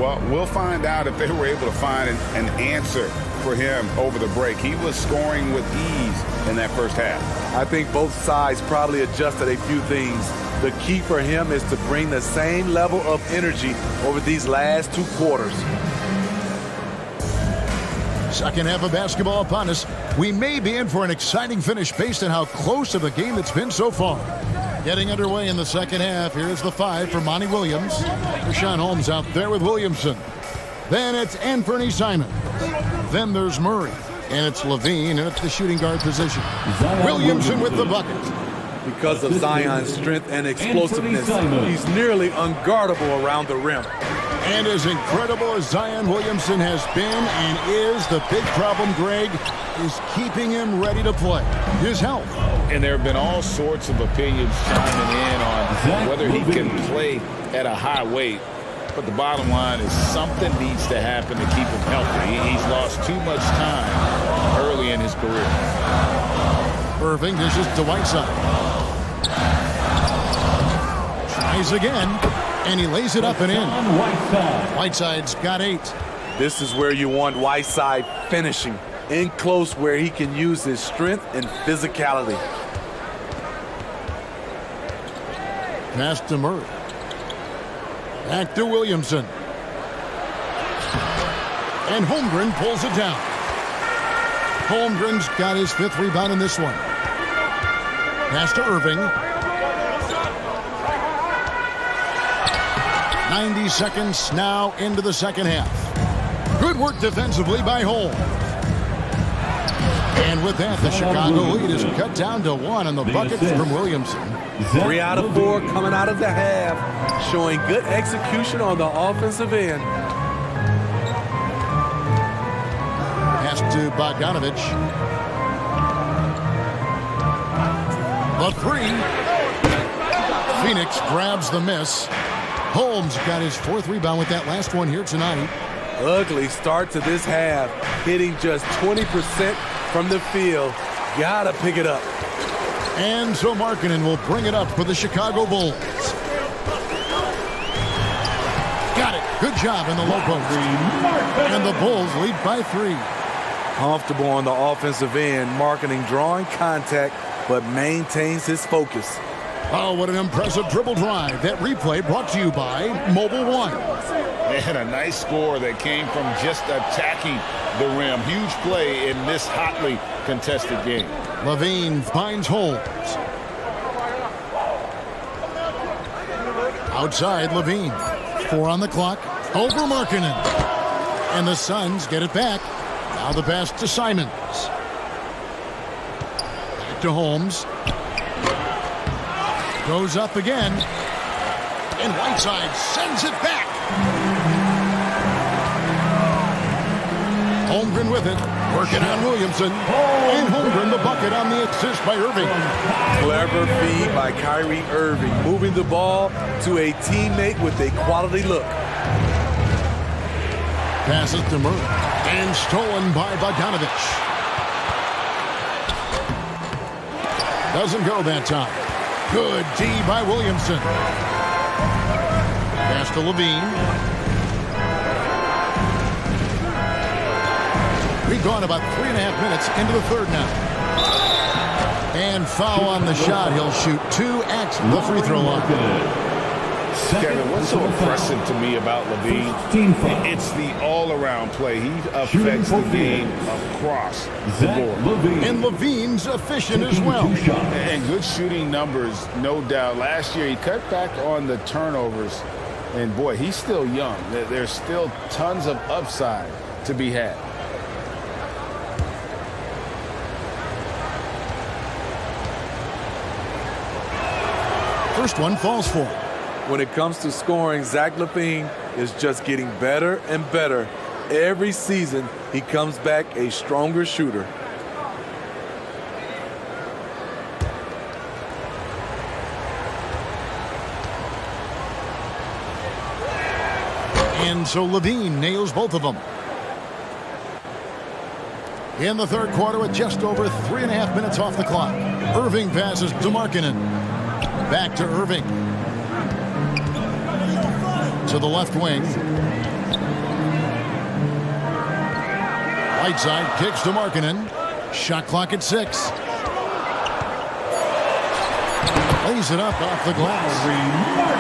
Well, we'll find out if they were able to find an answer for him over the break. He was scoring with ease in that first half. I think both sides probably adjusted a few things. The key for him is to bring the same level of energy over these last 2 quarters. Second half of basketball upon us. We may be in for an exciting finish based on how close of a game it's been so far. Getting underway in the second half. Here's the 5 for Monty Williams. Rashawn Holmes out there with Williamson. Then it's Anthony Simons. Then there's Murray. And it's Levine, and it's the shooting guard position. Williamson with the bucket. Because of Zion's strength and explosiveness, he's nearly unguardable around the rim. And as incredible as Zion Williamson has been and is, the big problem, Greg, is keeping him ready to play. His health. And there have been all sorts of opinions chiming in on whether he can play at a high weight. But the bottom line is something needs to happen to keep him healthy. He's lost too much time early in his career. Irving dishes to Whiteside. Tries again, and he lays it up and in. Whiteside's got 8. This is where you want Whiteside finishing, in close where he can use his strength and physicality. Pass to Murray. Back to Williamson. And Holmgren pulls it down. Holmgren's got his 5th rebound in this one. Pass to Irving. 90 seconds now into the second half. Good work defensively by Holmes. And with that, the Chicago lead is cut down to 1 on the bucket from Williamson. 3 out of 4 coming out of the half, showing good execution on the offensive end. Pass to Bogdanovich. The three. Phoenix grabs the miss. Holmes got his 4th rebound with that last one here tonight. Ugly start to this half, hitting just 20% from the field. Gotta pick it up. And so Markkanen will bring it up for the Chicago Bulls. Got it. Good job in the low post. And the Bulls lead by 3. Comfortable on the offensive end, Markkanen drawing contact, but maintains his focus. Oh, what an impressive dribble drive. That replay brought to you by Mobile One. And a nice score that came from just attacking the rim. Huge play in this hotly contested game. Levine finds Holmes. Outside, Levine. 4 on the clock. Over Markkanen. And the Suns get it back. Now the pass to Simons. Back to Holmes. Goes up again. And Whiteside sends it back. Holmgren with it. Working on Williamson. And Holmgren the bucket on the assist by Irving. Clever feed by Kyrie Irving, moving the ball to a teammate with a quality look. Passes to Murray. And stolen by Bogdanovich. Doesn't go that time. Good D by Williamson. Pass to Levine. We've gone about 3.5 minutes into the third now. And foul on the shot. He'll shoot 2 at the free throw line. Kevin, what's so impressive to me about Levine? It's the all-around play. He affects the game across the board. And Levine's efficient as well. And good shooting numbers, no doubt. Last year, he cut back on the turnovers. And, boy, he's still young. There's still tons of upside to be had. First one falls for him. When it comes to scoring, Zach LaVine is just getting better and better. Every season, he comes back a stronger shooter. And so Levine nails both of them. In the third quarter with just over 3.5 minutes off the clock. Irving passes to Markkanen. Back to Irving. To the left wing. Whiteside kicks to Markkanen. Shot clock at 6. Lays it up off the glass.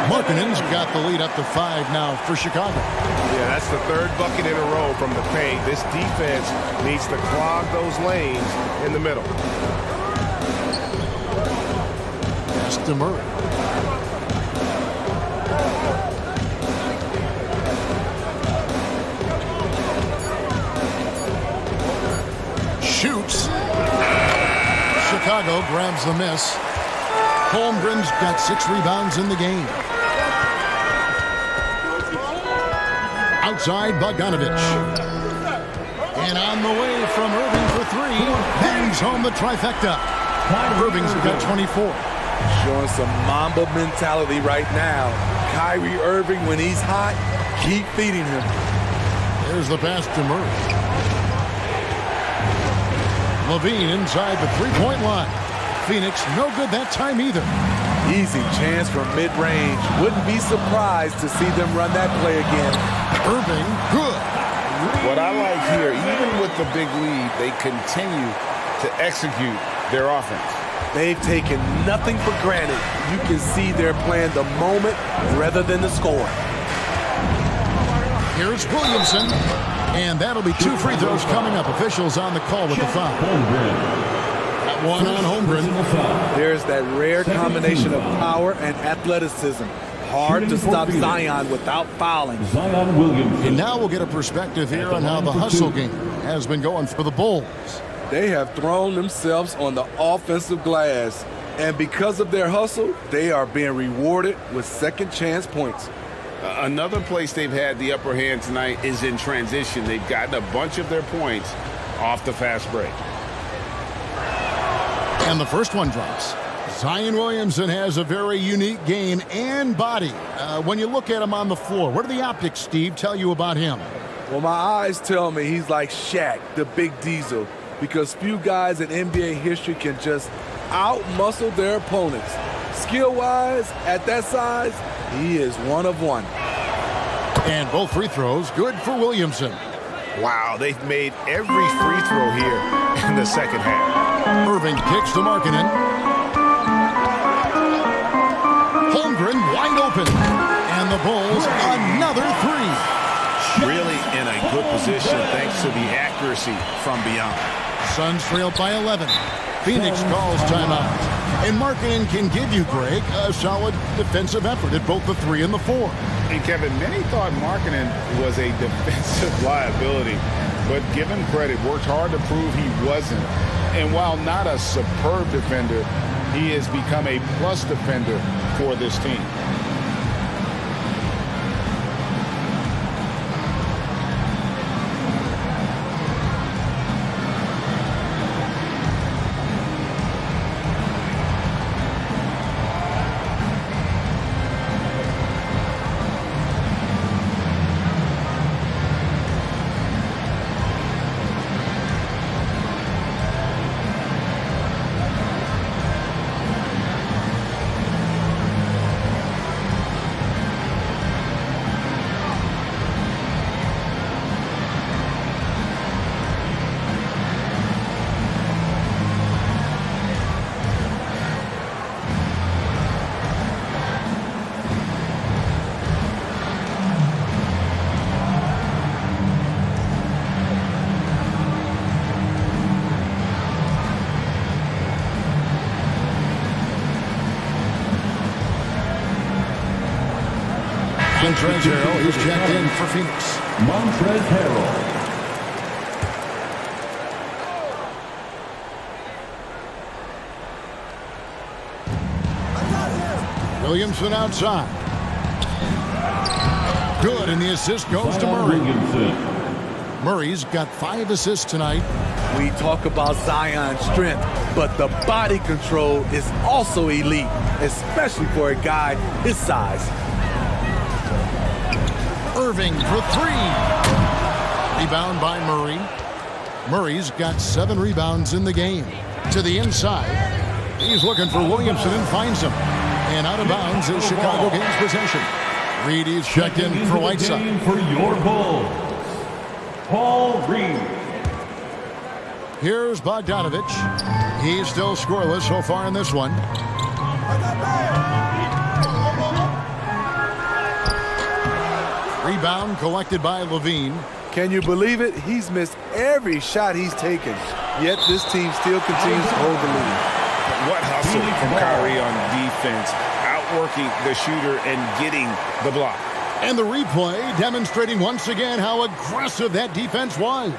Markkanen's got the lead up to 5 now for Chicago. Yeah, that's the 3rd bucket in a row from the paint. This defense needs to clog those lanes in the middle. Pass to Murray. Shoots. Chicago grabs the miss. Holmgren's got 6 rebounds in the game. Outside Bogdanovich. And on the way from Irving for 3. Bangs home the trifecta. Irving's got 24. Showing some Mamba mentality right now. Kyrie Irving, when he's hot, keep feeding him. There's the pass to Murray. Levine inside the 3-point line. Phoenix no good that time either. Easy chance from mid-range. Wouldn't be surprised to see them run that play again. Irving, good. What I like here, even with the big lead, they continue to execute their offense. They've taken nothing for granted. You can see they're playing the moment rather than the score. Here's Williamson. And that'll be 2 free throws coming up. Officials on the call with the foul. That one on Holmgren. There's that rare combination of power and athleticism. Hard to stop Zion without fouling. Zion Williamson. And now we'll get a perspective here on how the hustle game has been going for the Bulls. They have thrown themselves on the offensive glass. And because of their hustle, they are being rewarded with second chance points. Another place they've had the upper hand tonight is in transition. They've gotten a bunch of their points off the fast break. And the first one drops. Zion Williamson has a very unique game and body. When you look at him on the floor, what do the optics, Steve, tell you about him? Well, my eyes tell me he's like Shaq, the big diesel, because few guys in NBA history can just out-muscle their opponents. Skill-wise, at that size, he is one of one. And both free throws good for Williamson. Wow, they've made every free throw here in the second half. Irving kicks to Markkanen. Holmgren wide open. And the Bulls another three. Really in a good position thanks to the accuracy from beyond. Suns trail by 11. Phoenix calls timeout. And Markkanen can give you, Greg, a solid defensive effort at both the 3 and the 4. And Kevin, many thought Markkanen was a defensive liability, but give him credit, worked hard to prove he wasn't. And while not a superb defender, he has become a plus defender for this team. Montrezl Harrell, he's checked in for Phoenix. Montrezl Harrell. Williamson outside. Good, and the assist goes to Murray. Murray's got 5 assists tonight. We talk about Zion's strength, but the body control is also elite, especially for a guy his size. Irving for 3. Rebound by Murray. Murray's got 7 rebounds in the game. To the inside. He's looking for Williamson and finds him. And out of bounds as Chicago gains possession. Reed is checked in for Whiteside. For your Bulls, Paul Reed. Here's Bogdanovich. He's still scoreless so far in this one. Rebound collected by Levine. Can you believe it? He's missed every shot he's taken, yet this team still continues to hold the lead. What hustle from Kyrie on defense, outworking the shooter and getting the block. And the replay demonstrating once again how aggressive that defense was.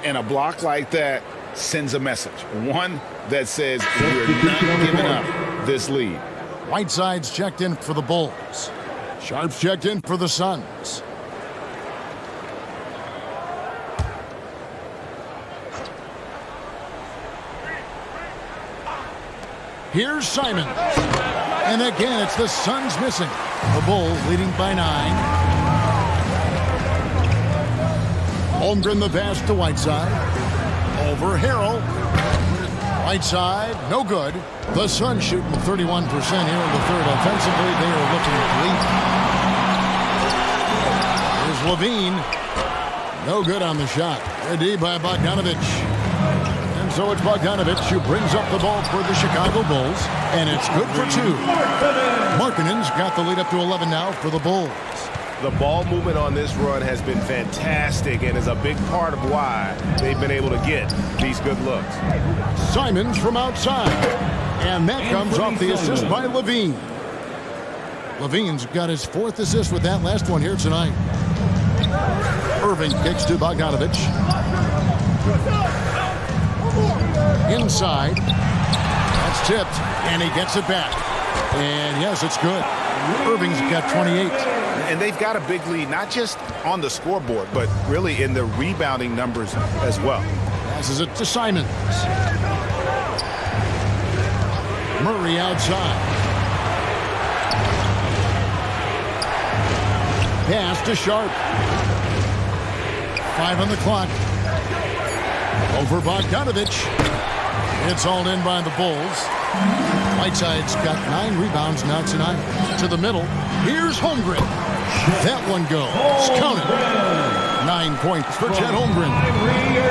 And a block like that sends a message. One that says we're not giving up this lead. Whiteside's checked in for the Bulls. Sharp's checked in for the Suns. Here's Simon. And again, it's the Suns missing. The Bulls leading by 9. Holmgren the pass to Whiteside. Over Harrell. Whiteside, no good. The Suns shooting 31% here in the third. Offensively, they are looking bleak. Here's Levine. No good on the shot. Good D by Bogdanovich. And so it's Bogdanovich who brings up the ball for the Chicago Bulls. And it's good for 2. Markkanen's got the lead up to 11 now for the Bulls. The ball movement on this run has been fantastic and is a big part of why they've been able to get these good looks. Simons from outside. And that comes off the assist by Levine. Levine's got his 4th assist with that last one here tonight. Irving kicks to Bogdanovich. Inside. That's It's tipped, and he gets it back. And yes, it's good. Irving's got 28. And they've got a big lead, not just on the scoreboard, but really in the rebounding numbers as well. Passes it to Simons. Murray outside. Pass to Sharp. 5 on the clock. Over Bogdanovich. It's hauled in by the Bulls. Whiteside's got 9 rebounds now tonight. To the middle. Here's Holmgren. That one goes. Counted. 9 points for Chet Holmgren.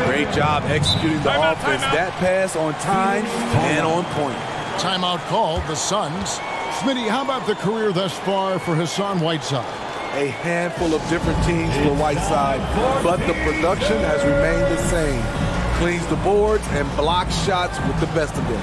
Great job executing the offense. That pass on time and on point. Timeout called, the Suns. Smitty, how about the career thus far for Hassan Whiteside? A handful of different teams for Whiteside, but the production has remained the same. Cleans the boards and blocks shots with the best of them.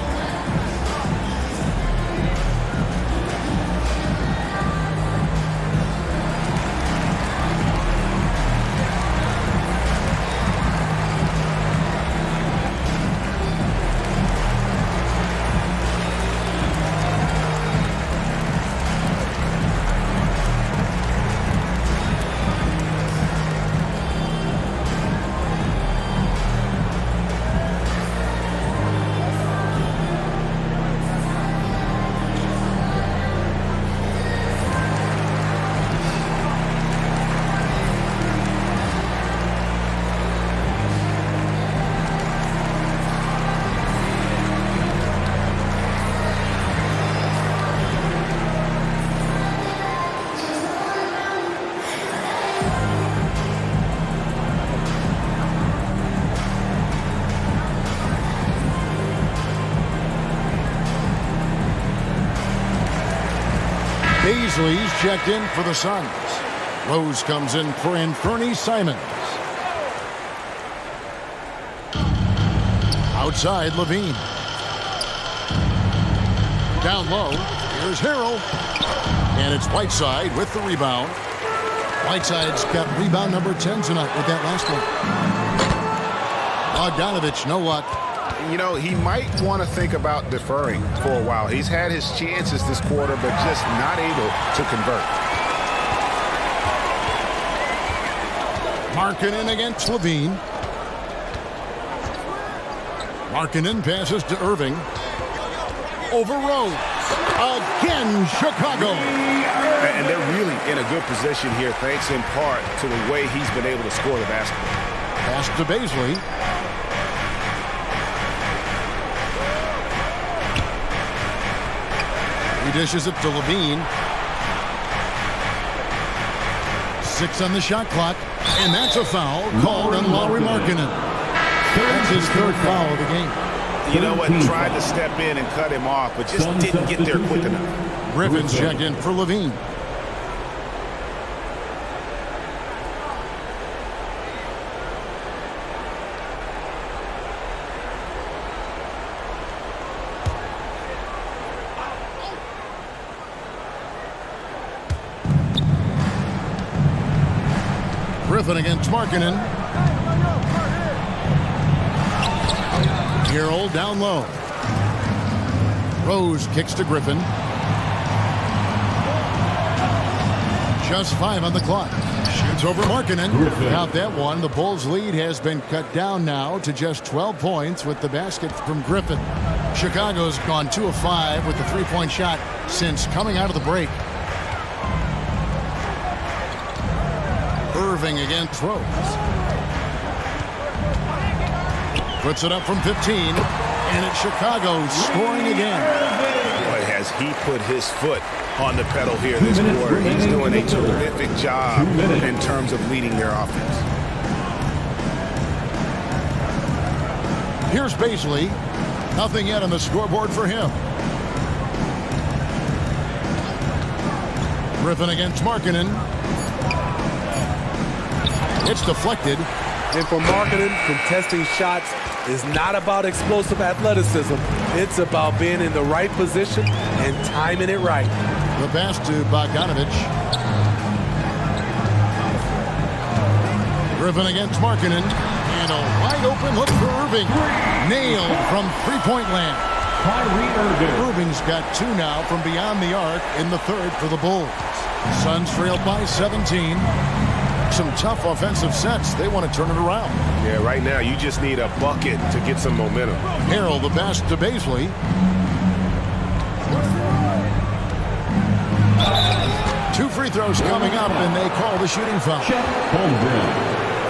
Beasley's checked in for the Suns. Rose comes in for Anthony Simons. Outside, Levine. Down low, here's Harrell. And it's Whiteside with the rebound. Whiteside's got rebound number 10 tonight with that last one. Bogdanovich, no luck. You know, he might want to think about deferring for a while. He's had his chances this quarter, but just not able to convert. Markkanen against Levine. Markkanen passes to Irving. Over Rose. Again, Chicago. And they're really in a good position here, thanks in part to the way he's been able to score the basketball. Pass to Beasley. He dishes it to Levine. 6 on the shot clock. And that's a foul called on Lauri Markkanen. That's his 3rd foul of the game. You know what? Tried to step in and cut him off, but just didn't get there quick enough. Griffin's checked in for Levine. Griffin against Markkanen. Harrell down low. Rose kicks to Griffin. Just 5 on the clock. Shoots over Markkanen. Without that one, the Bulls' lead has been cut down now to just 12 points with the basket from Griffin. Chicago's gone 2 of 5 with the 3-point shot since coming out of the break. Irving against Rose. Puts it up from 15, and it's Chicago scoring again. Boy, has he put his foot on the pedal here this quarter. He's doing a terrific job in terms of leading their offense. Here's Beasley. Nothing yet on the scoreboard for him. Griffin against Markkanen. It's deflected. And for Markkanen, contesting shots is not about explosive athleticism. It's about being in the right position and timing it right. The pass to Bogdanovich. Griffin against Markkanen. And a wide open look for Irving. Nailed from 3-point land. Irving's got 2 now from beyond the arc in the third for the Bulls. Suns trail by 17. Some tough offensive sets. They want to turn it around. Yeah, right now you just need a bucket to get some momentum. Harrell the pass to Baisley. Two free throws coming up, and they call the shooting foul.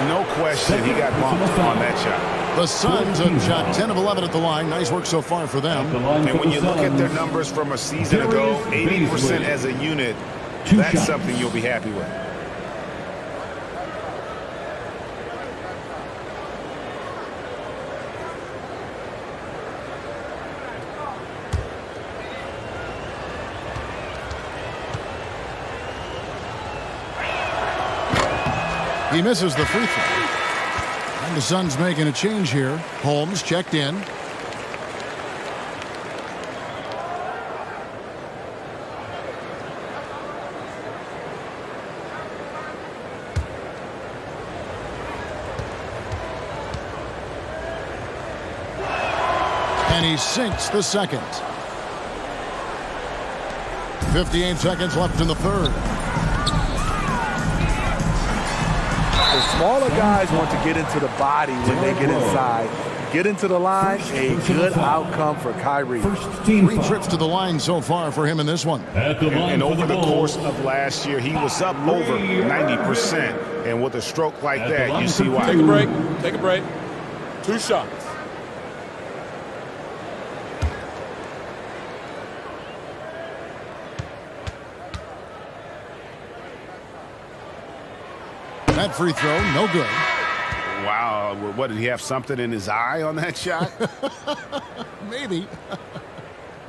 No question, he got bumped on that shot. The Suns have shot 10 of 11 at the line. Nice work so far for them. And when you look at their numbers from a season ago, 80% as a unit, that's something you'll be happy with. He misses the free throw. And the Suns making a change here. Holmes checked in. And he sinks the second. 58 seconds left in the third. The smaller guys want to get into the body when they get inside. Get into the line, a good outcome for Kyrie. 3 trips to the line so far for him in this one. And over the course of last year, he was up over 90%. And with a stroke like that, you see why. Take a break. Take a break. 2 shots. That free throw, no good. Wow, what, did he have something in his eye on that shot? Maybe.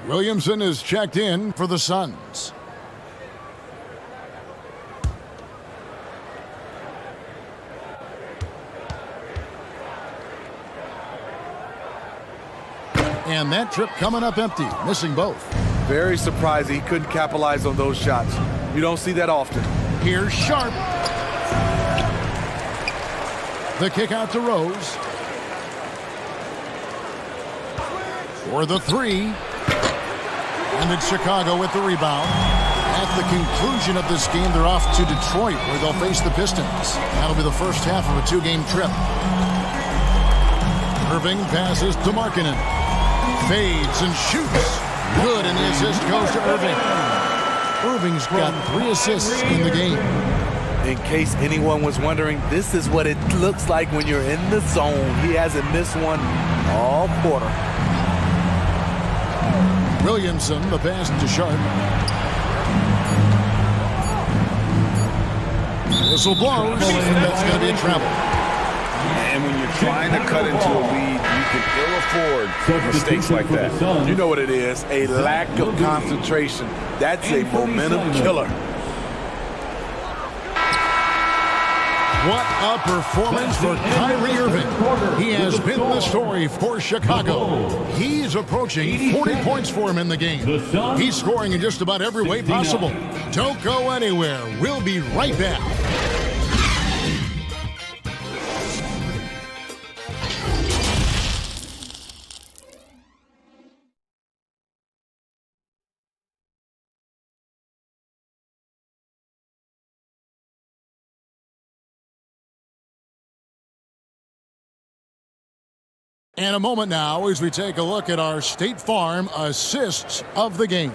Williamson is checked in for the Suns. And that trip coming up empty, missing both. Very surprised he couldn't capitalize on those shots. You don't see that often. Here's Sharp. The kick out to Rose. For the 3. And it's Chicago with the rebound. At the conclusion of this game, they're off to Detroit, where they'll face the Pistons. That'll be the first half of a 2-game trip. Irving passes to Markkanen. Fades and shoots. Good, and the assist goes to Irving. Irving's got 3 assists in the game. In case anyone was wondering, this is what it looks like when you're in the zone. He hasn't missed one all quarter. Williamson, the pass to Sharp. Whistle blows. That's going to be a travel. And when you're trying to cut into a lead, you can ill afford mistakes like that. You know what it is, a lack of concentration. That's a momentum killer. What a performance for Kyrie Irving. He has been the story for Chicago. He's approaching 40 points for him in the game. He's scoring in just about every way possible. Don't go anywhere. We'll be right back. And a moment now as we take a look at our State Farm assists of the game.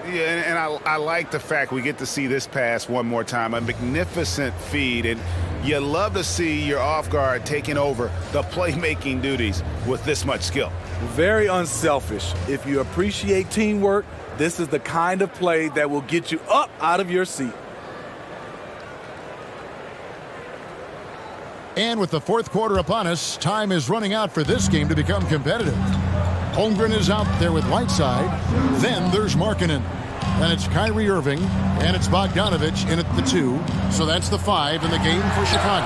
Yeah, and I like the fact we get to see this pass one more time. A magnificent feed, and you love to see your off guard taking over the playmaking duties with this much skill. Very unselfish. If you appreciate teamwork, this is the kind of play that will get you up out of your seat. And with the fourth quarter upon us, time is running out for this game to become competitive. Holmgren is out there with Whiteside. Then there's Markkanen. And it's Kyrie Irving. And it's Bogdanovich in at the 2. So that's the 5 in the game for Chicago.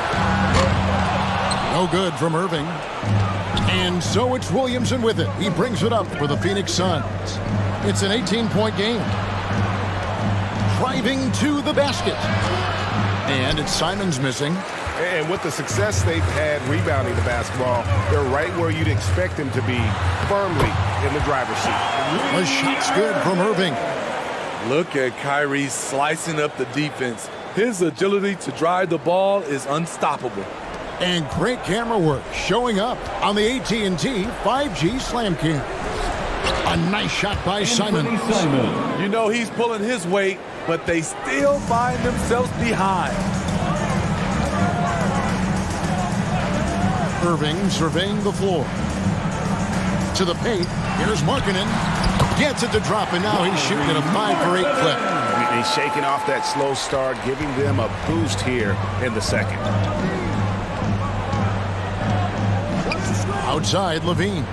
No good from Irving. And so it's Williamson with it. He brings it up for the Phoenix Suns. It's an 18-point game. Driving to the basket. And it's Simons missing. And with the success they've had rebounding the basketball, they're right where you'd expect them to be, firmly in the driver's seat. The shot's good from Irving. Look at Kyrie slicing up the defense. His agility to drive the ball is unstoppable. And great camera work showing up on the AT&T 5G Slam Cam. A nice shot by Simon. You know he's pulling his weight, but they still find themselves behind. Irving surveying the floor. To the paint. Here's Markkanen. Gets it to drop, and now he's shooting at a 5 for 8 clip. He's shaking off that slow start, giving them a boost here in the second. Outside, Levine.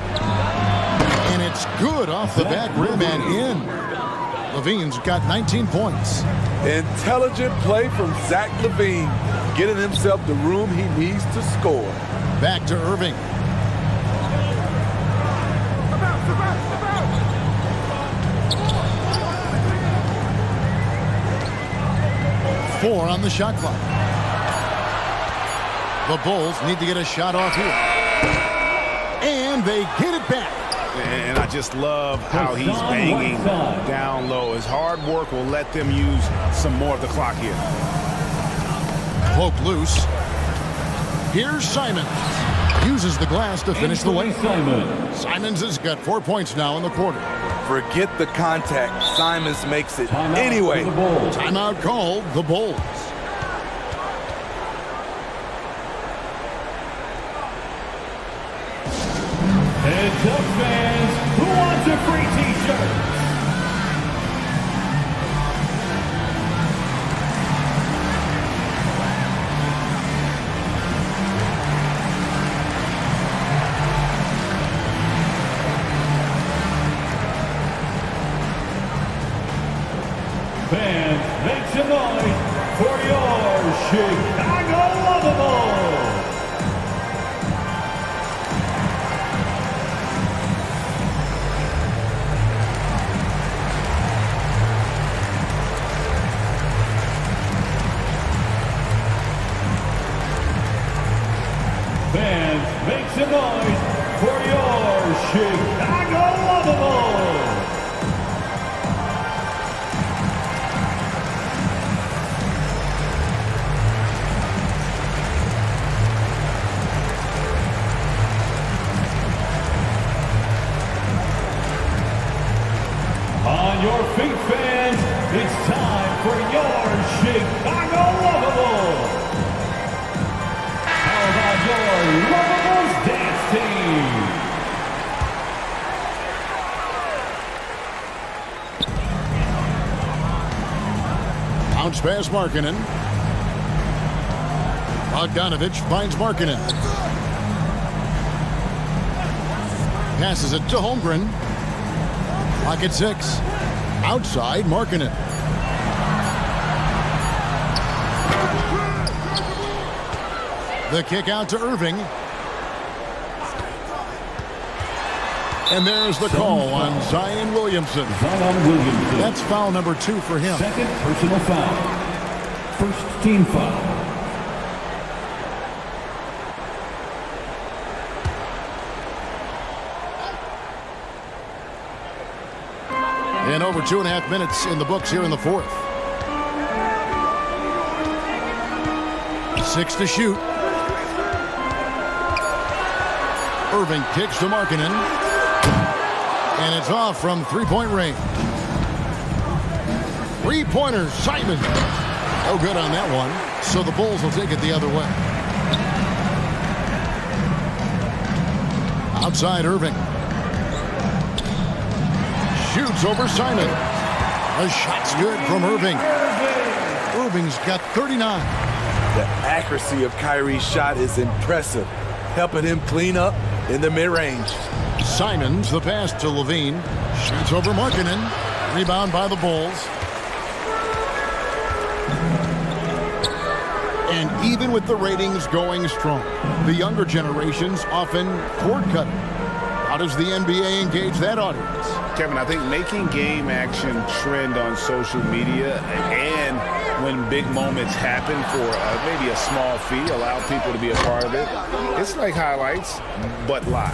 And it's good off the back rim and in. Levine's got 19 points. Intelligent play from Zach Levine, getting himself the room he needs to score. Back to Irving. Four on the shot clock. The Bulls need to get a shot off here. And they get it back. And I just love how he's banging down low. His hard work will let them use some more of the clock here. Poke loose. Here's Simons. Uses the glass to finish the way. Simons has got 4 points now in the quarter. Forget the contact. Simons makes it anyway. Timeout called, the Bulls. Heads up, fans. Who wants a free t-shirt? Fans, make some noise for your Chicago Lovable. Fans, make some noise for your Chicago Lovable. On your feet, fans, it's time for your Chicago Lovable. How about your Lovables dance team? Bounce pass Markkanen. Bogdanovich finds Markkanen. Passes it to Holmgren. Pocket 6. Outside, Markkanen. The kick out to Irving. And there's the call on Zion Williamson. That's foul number 2 for him. Second personal foul. First team foul. And over 2.5 minutes in the books here in the fourth. 6 to shoot. Irving kicks to Markkanen. And it's off from three-point range. Three-pointer, Simon. No good on that one. So the Bulls will take it the other way. Outside Irving. Shoots over Simon. A shot's good from Irving. Irving's got 39. The accuracy of Kyrie's shot is impressive, helping him clean up in the mid-range. Simons, the pass to Levine. Shoots over Markkanen. Rebound by the Bulls. And even with the ratings going strong, the younger generations often cord-cutting. How does the NBA engage that audience? Kevin, I think making game action trend on social media and when big moments happen for maybe a small fee, allow people to be a part of it. It's like highlights, but live.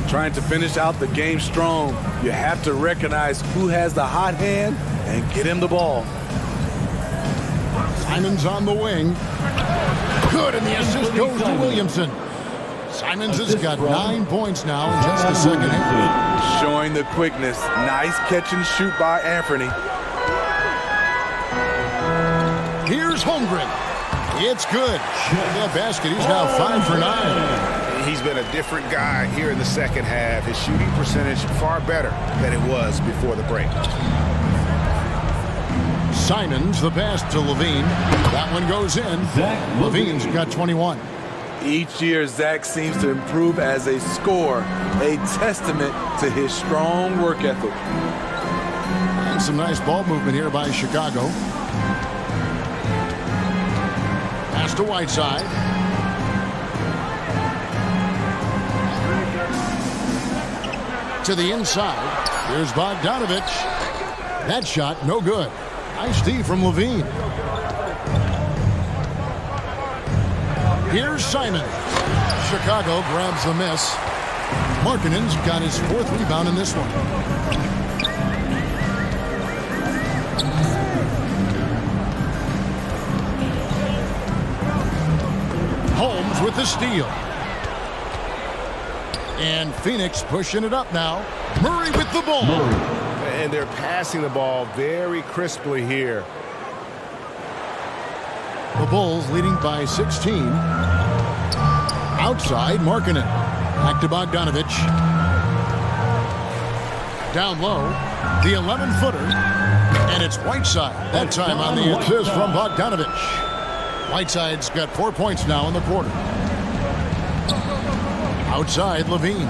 Trying to finish out the game strong, you have to recognize who has the hot hand and get him the ball. Simons on the wing. Good, and the assist goes to Williamson. Simons has got 9 points now in just the second half. Showing the quickness. Nice catch and shoot by Anthony. Here's Holmgren. It's good. The basket. He's now 5 for 9. He's been a different guy here in the second half. His shooting percentage far better than it was before the break. Simons, the pass to Levine. That one goes in. Levine's got 21. Each year, Zach seems to improve as a scorer, a testament to his strong work ethic. And some nice ball movement here by Chicago. Pass to Whiteside. To the inside. Here's Bogdanovich. That shot, no good. Nice D from Levine. Here's Simon. Chicago grabs the miss. Markkanen's got his 4th rebound in this one. Holmes with the steal. And Phoenix pushing it up now. Murray with the ball. And they're passing the ball very crisply here. The Bulls leading by 16. Outside, Markkanen. Back to Bogdanovich. Down low, the 11-footer. And it's Whiteside. That time on the assist from Bogdanovich. Whiteside's got 4 points now in the quarter. Outside, Levine.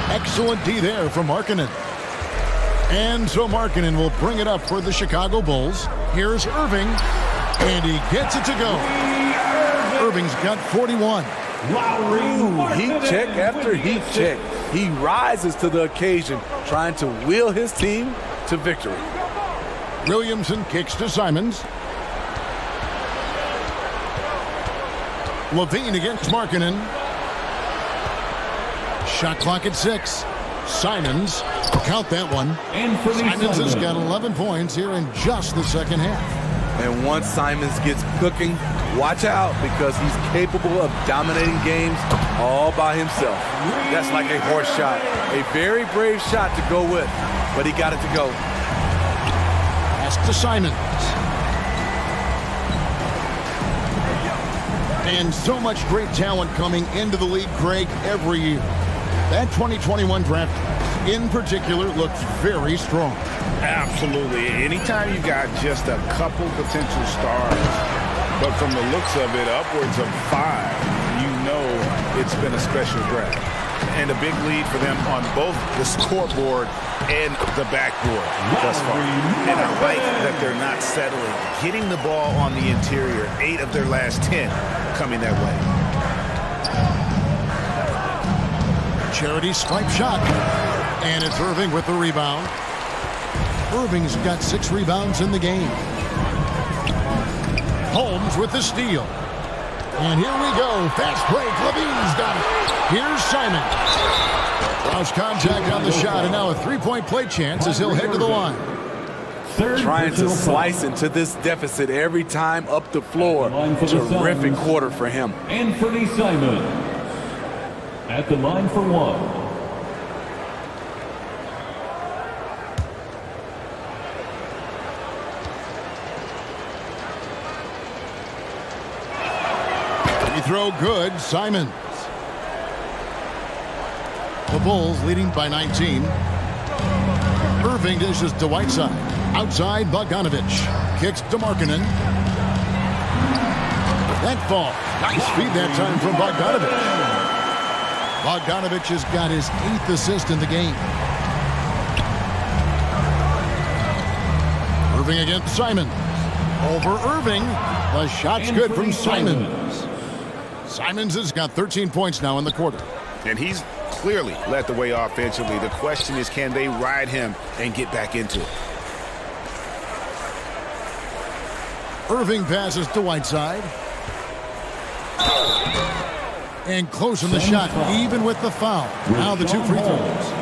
Excellent D there from Markkanen. And so Markkanen will bring it up for the Chicago Bulls. Here's Irving, and he gets it to go. Irving's got 41. Ooh, heat check after heat check. He rises to the occasion, trying to wheel his team to victory. Williamson kicks to Simons. Levine against Markkanen. Shot clock at 6. Simons, count that one. Simons has got 11 points here in just the second half. And once Simons gets cooking, watch out, because he's capable of dominating games all by himself. That's like a horse shot. A very brave shot to go with, but he got it to go. Pass to Simons. And so much great talent coming into the league, Craig, every year. That 2021 draft in particular looks very strong. Absolutely. Anytime you got just a couple potential stars, but from the looks of it, upwards of 5, you know it's been a special draft. And a big lead for them on both the scoreboard and the backboard thus far. And I like that they're not settling. Getting the ball on the interior, 8 of their last 10 coming that way. Charity stripe shot. And it's Irving with the rebound. Irving's got 6 rebounds in the game. Holmes with the steal. And here we go. Fast break. Levine's got it. Here's Simon. Cross contact on the shot, and now a 3-point play chance as he'll head to the line. Trying to slice into this deficit every time up the floor. Terrific quarter for him. Anthony Simon at the line for 1. Throw good, Simons. The Bulls leading by 19. Irving dishes to Whiteside. Outside, Bogdanovich. Kicks to Markkanen. That fall. Nice feed that time from Bogdanovich. Bogdanovich has got his 8th assist in the game. Irving against Simons. Over Irving. The shot's good from Simons. Simons has got 13 points now in the quarter. And he's clearly led the way offensively. The question is, can they ride him and get back into it? Irving passes to Whiteside. And closing the shot, even with the foul. Now the 2 free throws.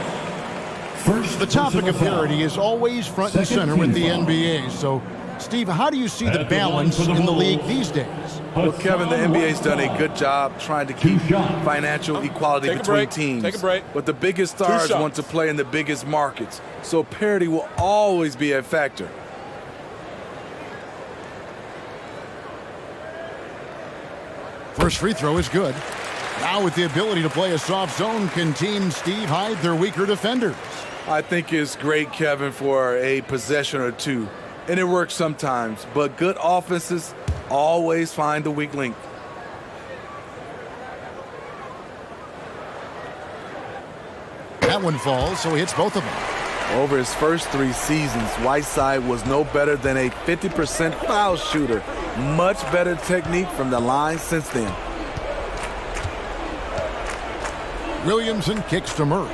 The topic of parity is always front and center with the NBA. So, Steve, how do you see the balance in the league these days? Well, Kevin, the NBA's done a good job trying to keep financial equality between teams. Take a break. But the biggest stars want to play in the biggest markets. So parity will always be a factor. First free throw is good. Now with the ability to play a soft zone, can Team Steve hide their weaker defenders? I think it's great, Kevin, for a possession or two. And it works sometimes, but good offenses always find the weak link. That one falls, so he hits both of them. Over his first 3 seasons, Whiteside was no better than a 50% foul shooter. Much better technique from the line since then. Williamson kicks to Murray.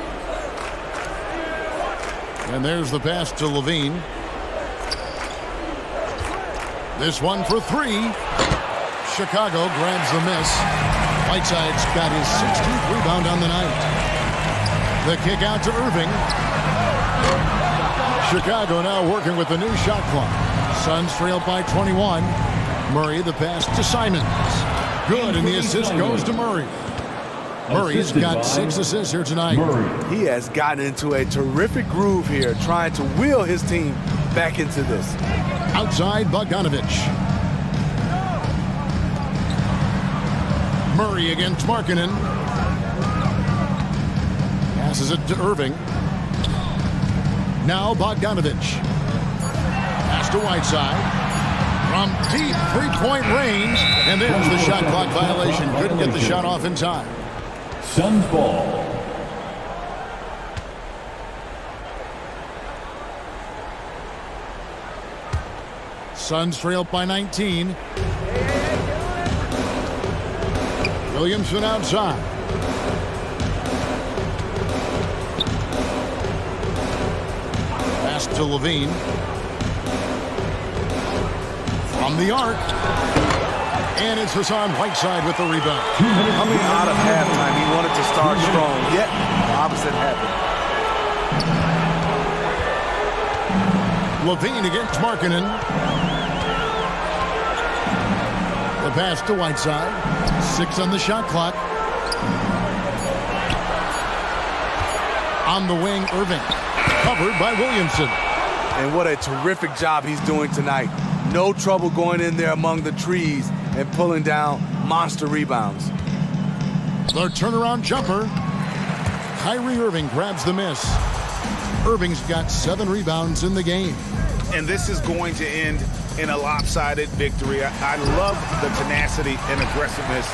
And there's the pass to Levine. This one for 3. Chicago grabs the miss. Whiteside's got his 16th rebound on the night. The kick out to Irving. Chicago now working with the new shot clock. Suns trailed by 21. Murray the pass to Simons. Good, and the assist goes to Murray. Murray's got 6 assists here tonight. He has gotten into a terrific groove here, trying to wheel his team back into this. Outside, Bogdanovich. Murray against Markkanen. Passes it to Irving. Now Bogdanovich. Pass to Whiteside. From deep three-point range. And there's the shot clock violation. Couldn't get the shot off in time. Suns ball. Suns trail by 19. Williamson outside. Pass to Levine. From the arc. And it's Hassan Whiteside with the rebound. Coming out of halftime, he wanted to start strong, yet the opposite happened. Levine against Markkanen. The pass to Whiteside. 6 on the shot clock. On the wing, Irving. Covered by Williamson. And what a terrific job he's doing tonight. No trouble going in there among the trees and pulling down monster rebounds. The turnaround jumper. Kyrie Irving grabs the miss. Irving's got 7 rebounds in the game. And this is going to end in a lopsided victory. I love the tenacity and aggressiveness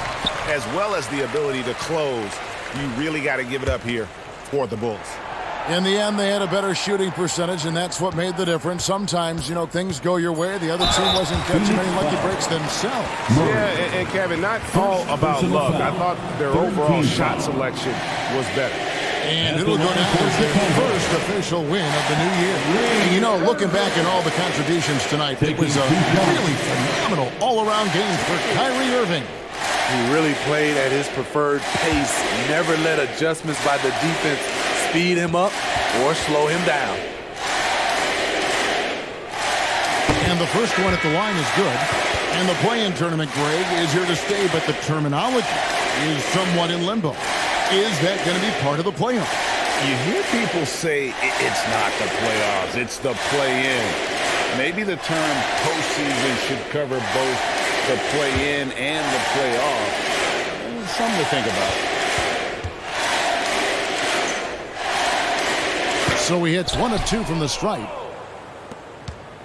as well as the ability to close. You really got to give it up here for the Bulls. In the end, they had a better shooting percentage, and that's what made the difference. Sometimes, things go your way. The other team wasn't catching any lucky breaks themselves. Yeah, and Kevin, not all about luck. I thought their overall shot selection was better. And it'll go down as the first official win of the new year. And looking back at all the contributions tonight, it was a really phenomenal all-around game for Kyrie Irving. He really played at his preferred pace, never let adjustments by the defense speed him up or slow him down. And the first one at the line is good. And the play-in tournament, Greg, is here to stay, but the terminology is somewhat in limbo. Is that going to be part of the playoffs? You hear people say it's not the playoffs, it's the play-in. Maybe the term postseason should cover both the play-in and the playoff. Something to think about. So he hits 1 of 2 from the stripe.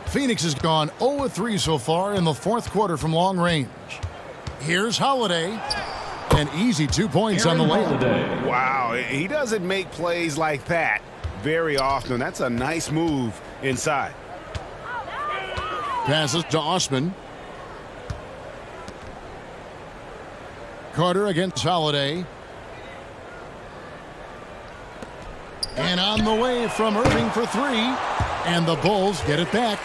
Phoenix has gone 0 of 3 so far in the 4th quarter from long range. Here's Holiday. An easy 2 points on the layup. Wow, he doesn't make plays like that very often. That's a nice move inside. Passes to Osman. Carter against Holiday. And on the way from Irving for 3. And the Bulls get it back.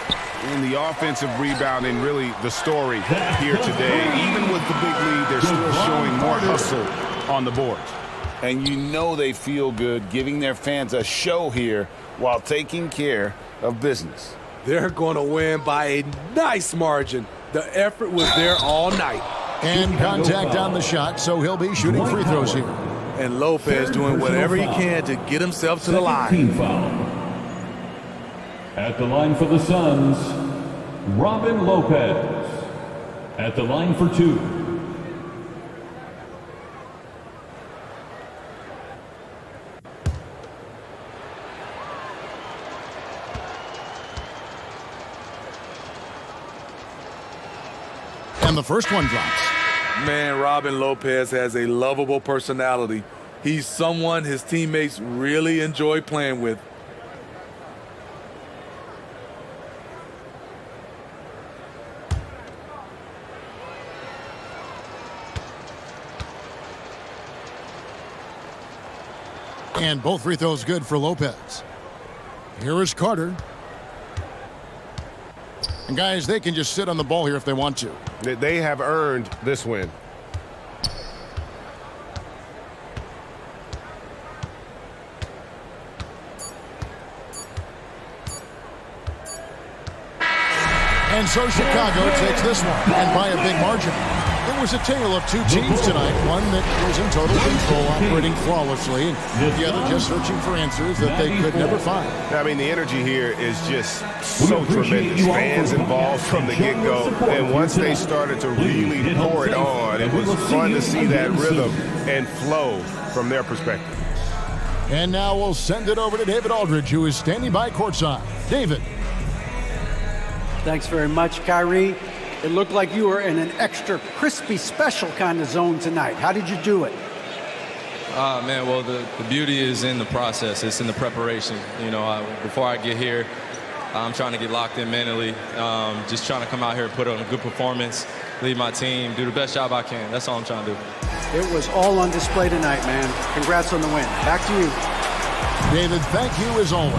And the offensive rebounding, really the story here today. Even with the big lead, they're still showing more hustle on the boards. And you know they feel good giving their fans a show here while taking care of business. They're going to win by a nice margin. The effort was there all night. And contact on the shot, so he'll be shooting free throws here. And Lopez doing whatever he can to get himself to the line. Team foul. At the line for the Suns, Robin Lopez. At the line for 2. And the first one drops. Man, Robin Lopez has a lovable personality. He's someone his teammates really enjoy playing with. And both free throws good for Lopez. Here is Carter. And guys, they can just sit on the ball here if they want to. They have earned this win. And so Chicago takes this one, and by a big margin. It was a tale of two teams tonight, one that was in total control, operating flawlessly, and the other just searching for answers that they could never find. I mean, the energy here is just so tremendous. Fans involved from the get-go, and once they started to really pour it on, it was fun to see that rhythm and flow from their perspective. And now we'll send it over to David Aldridge, who is standing by courtside. David. Thanks very much, Kyrie. It looked like you were in an extra crispy special kind of zone tonight. How did you do it? Man, well, the beauty is in the process. It's in the preparation. You know, before I get here, I'm trying to get locked in mentally. Just trying to come out here and put on a good performance, lead my team, do the best job I can. That's all I'm trying to do. It was all on display tonight, man. Congrats on the win. Back to you. David, thank you as always.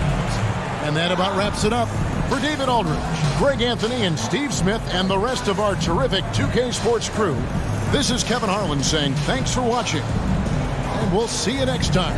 And that about wraps it up. For David Aldridge, Greg Anthony, and Steve Smith, and the rest of our terrific 2K Sports crew, this is Kevin Harlan saying thanks for watching, and we'll see you next time.